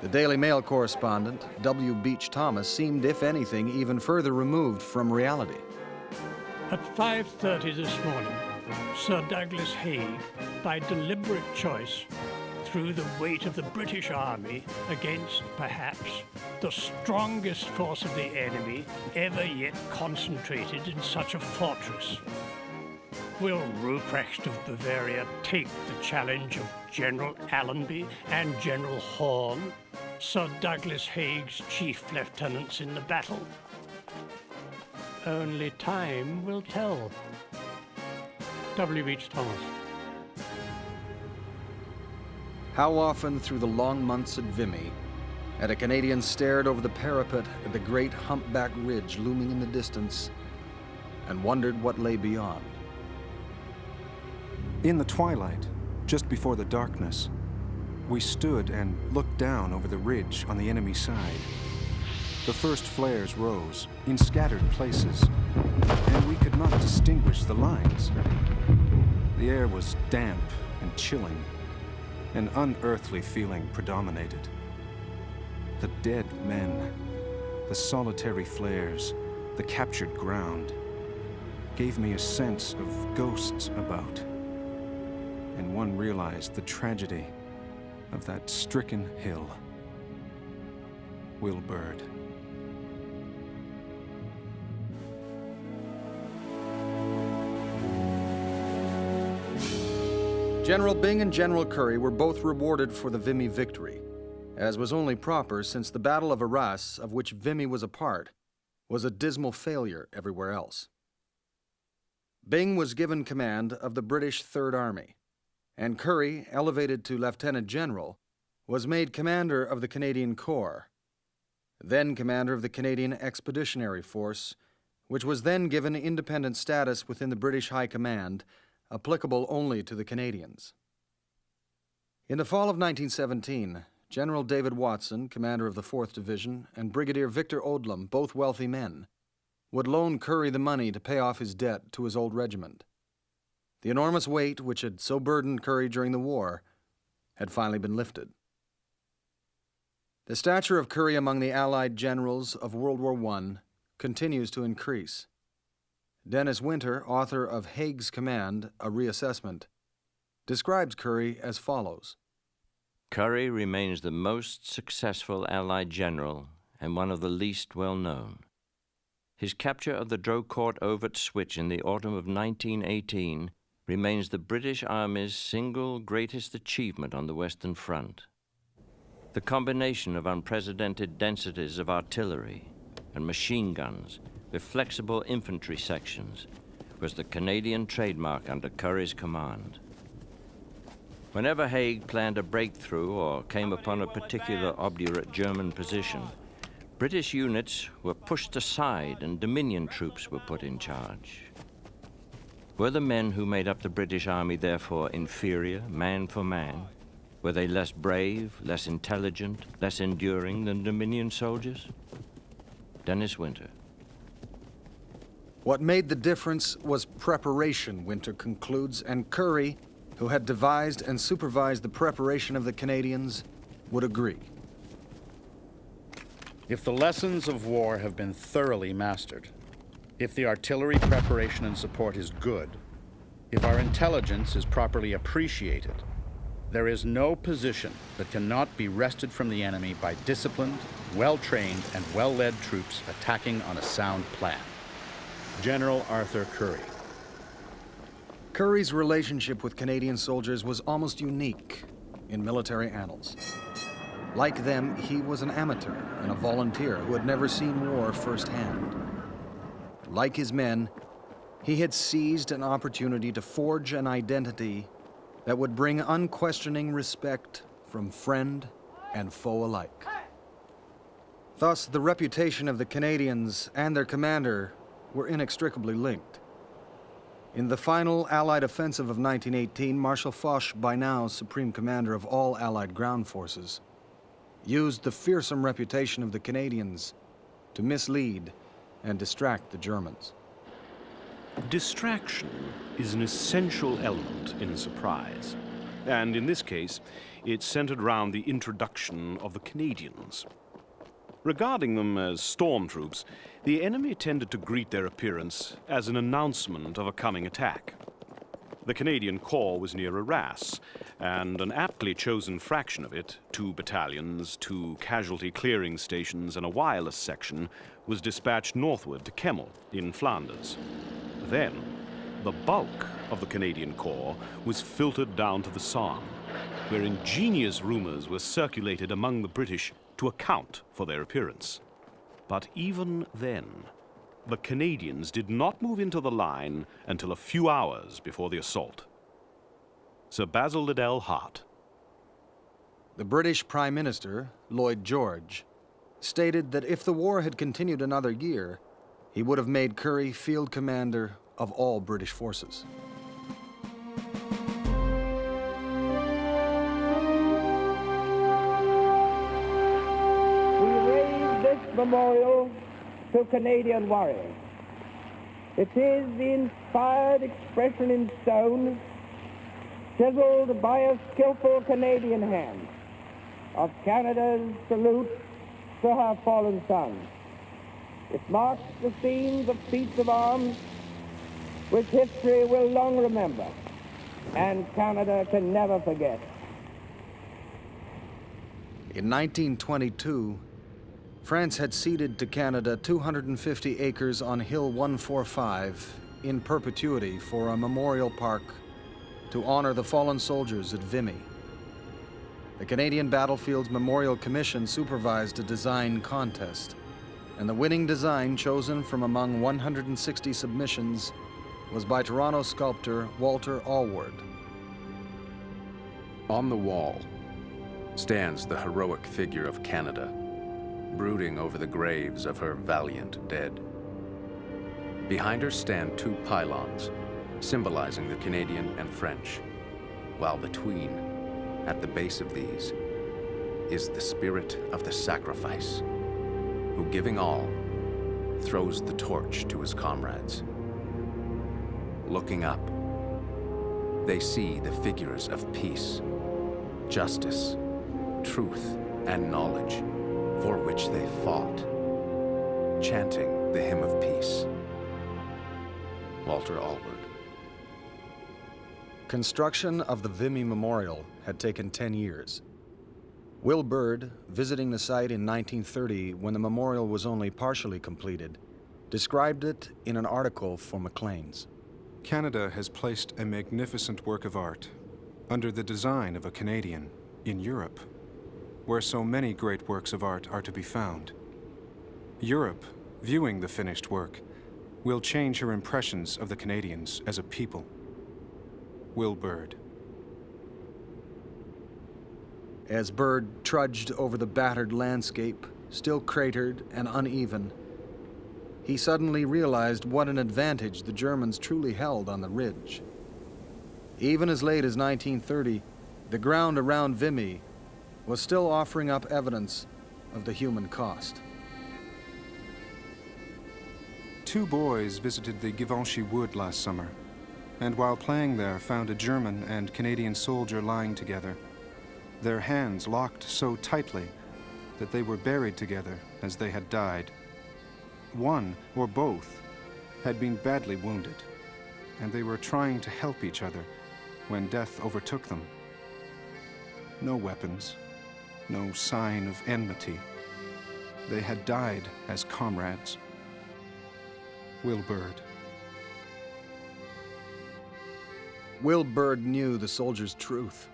The Daily Mail correspondent, W. Beach Thomas, seemed, if anything, even further removed from reality. At 5:30 this morning, Sir Douglas Haig, by deliberate choice, threw the weight of the British Army against, perhaps, the strongest force of the enemy ever yet concentrated in such a fortress. Will Ruprecht of Bavaria take the challenge of General Allenby and General Horn, Sir Douglas Haig's chief lieutenants in the battle? Only time will tell. W. Beach Thomas. How often through the long months at Vimy had a Canadian stared over the parapet at the great humpback ridge looming in the distance and wondered what lay beyond. In the twilight, just before the darkness, we stood and looked down over the ridge on the enemy side. The first flares rose in scattered places, and we could not distinguish the lines. The air was damp and chilling. An unearthly feeling predominated. The dead men, the solitary flares, the captured ground, gave me a sense of ghosts about. And one realized the tragedy of that stricken hill. Will Bird. General Byng and General Currie were both rewarded for the Vimy victory, as was only proper since the Battle of Arras, of which Vimy was a part, was a dismal failure everywhere else. Byng was given command of the British Third Army, and Currie, elevated to Lieutenant General, was made commander of the Canadian Corps, then commander of the Canadian Expeditionary Force, which was then given independent status within the British High Command, applicable only to the Canadians. In the fall of 1917, General David Watson, commander of the 4th Division, and Brigadier Victor Odlum, both wealthy men, would loan Currie the money to pay off his debt to his old regiment. The enormous weight which had so burdened Currie during the war had finally been lifted. The stature of Currie among the Allied generals of World War I continues to increase. Dennis Winter, author of Haig's Command, A Reassessment, describes Currie as follows. Currie remains the most successful Allied general and one of the least well known. His capture of the Drocourt Overt Switch in the autumn of 1918 remains the British Army's single greatest achievement on the Western Front. The combination of unprecedented densities of artillery and machine guns with flexible infantry sections was the Canadian trademark under Currie's command. Whenever Haig planned a breakthrough or came upon a particular obdurate German position, British units were pushed aside and Dominion troops were put in charge. Were the men who made up the British Army therefore inferior, man for man? Were they less brave, less intelligent, less enduring than Dominion soldiers? Dennis Winter. What made the difference was preparation, Winter concludes, and Currie, who had devised and supervised the preparation of the Canadians, would agree. If the lessons of war have been thoroughly mastered, if the artillery preparation and support is good, if our intelligence is properly appreciated, there is no position that cannot be wrested from the enemy by disciplined, well-trained, and well-led troops attacking on a sound plan. General Arthur Currie. Currie's relationship with Canadian soldiers was almost unique in military annals. Like them, he was an amateur and a volunteer who had never seen war firsthand. Like his men, he had seized an opportunity to forge an identity that would bring unquestioning respect from friend and foe alike. Thus, the reputation of the Canadians and their commander were inextricably linked. In the final Allied offensive of 1918, Marshal Foch, by now supreme commander of all Allied ground forces, used the fearsome reputation of the Canadians to mislead and distract the Germans. Distraction is an essential element in surprise. And in this case, it centered around the introduction of the Canadians. Regarding them as stormtroops, the enemy tended to greet their appearance as an announcement of a coming attack. The Canadian Corps was near Arras, and an aptly chosen fraction of it, 2 battalions, 2 casualty clearing stations, and a wireless section, was dispatched northward to Kemmel in Flanders. Then, the bulk of the Canadian Corps was filtered down to the Somme, where ingenious rumors were circulated among the British to account for their appearance. But even then, the Canadians did not move into the line until a few hours before the assault. Sir Basil Liddell Hart. The British Prime Minister, Lloyd George, stated that if the war had continued another year, he would have made Currie field commander of all British forces. We raise this memorial to Canadian warriors. It is the inspired expression in stone, chiseled by a skillful Canadian hand, of Canada's salute to her fallen sons. It marks the scenes of feats of arms which history will long remember and Canada can never forget. In 1922, France had ceded to Canada 250 acres on Hill 145 in perpetuity for a memorial park to honor the fallen soldiers at Vimy. The Canadian Battlefields Memorial Commission supervised a design contest, and the winning design chosen from among 160 submissions was by Toronto sculptor Walter Allward. On the wall stands the heroic figure of Canada, brooding over the graves of her valiant dead. Behind her stand two pylons, symbolizing the Canadian and French, while between, at the base of these, is the spirit of the sacrifice, who, giving all, throws the torch to his comrades. Looking up, they see the figures of peace, justice, truth, and knowledge, for which they fought, chanting the hymn of peace. Walter Allward. Construction of the Vimy Memorial had taken 10 years. Will Bird, visiting the site in 1930 when the memorial was only partially completed, described it in an article for Maclean's. Canada has placed a magnificent work of art under the design of a Canadian in Europe, where so many great works of art are to be found. Europe, viewing the finished work, will change her impressions of the Canadians as a people. Will Bird. As Bird trudged over the battered landscape, still cratered and uneven, he suddenly realized what an advantage the Germans truly held on the ridge. Even as late as 1930, the ground around Vimy was still offering up evidence of the human cost. Two boys visited the Givenchy Wood last summer, and while playing there found a German and Canadian soldier lying together, their hands locked so tightly that they were buried together as they had died. One, or both, had been badly wounded, and they were trying to help each other when death overtook them. No weapons, no sign of enmity. They had died as comrades. Will Bird. Will Bird knew the soldiers' truth.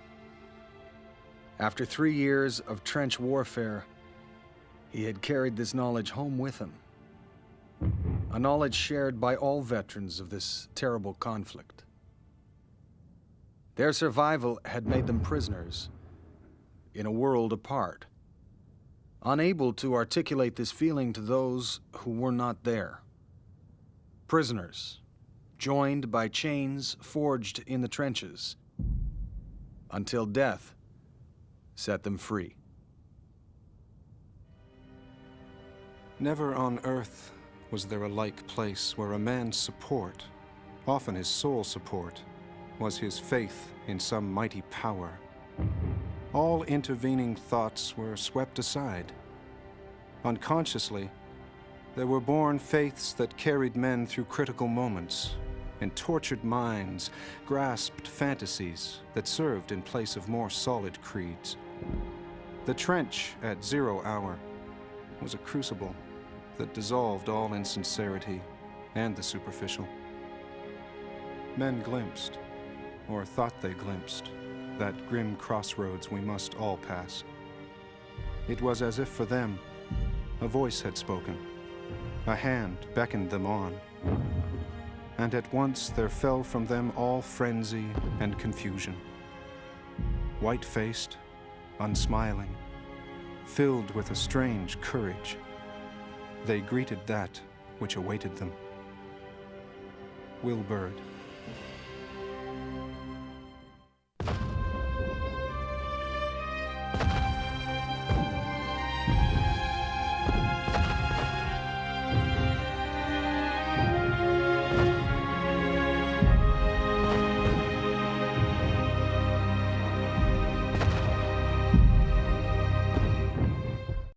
After 3 years of trench warfare, he had carried this knowledge home with him. A knowledge shared by all veterans of this terrible conflict. Their survival had made them prisoners in a world apart, unable to articulate this feeling to those who were not there. Prisoners, joined by chains forged in the trenches, until death set them free. Never on earth was there a like place where a man's support, often his sole support, was his faith in some mighty power. All intervening thoughts were swept aside. Unconsciously, there were born faiths that carried men through critical moments, and tortured minds grasped fantasies that served in place of more solid creeds. The trench at 0 hour was a crucible that dissolved all insincerity and the superficial. Men glimpsed, or thought they glimpsed, that grim crossroads we must all pass. It was as if for them, a voice had spoken, a hand beckoned them on, and at once there fell from them all frenzy and confusion. White-faced, unsmiling, filled with a strange courage, they greeted that which awaited them. Will Bird.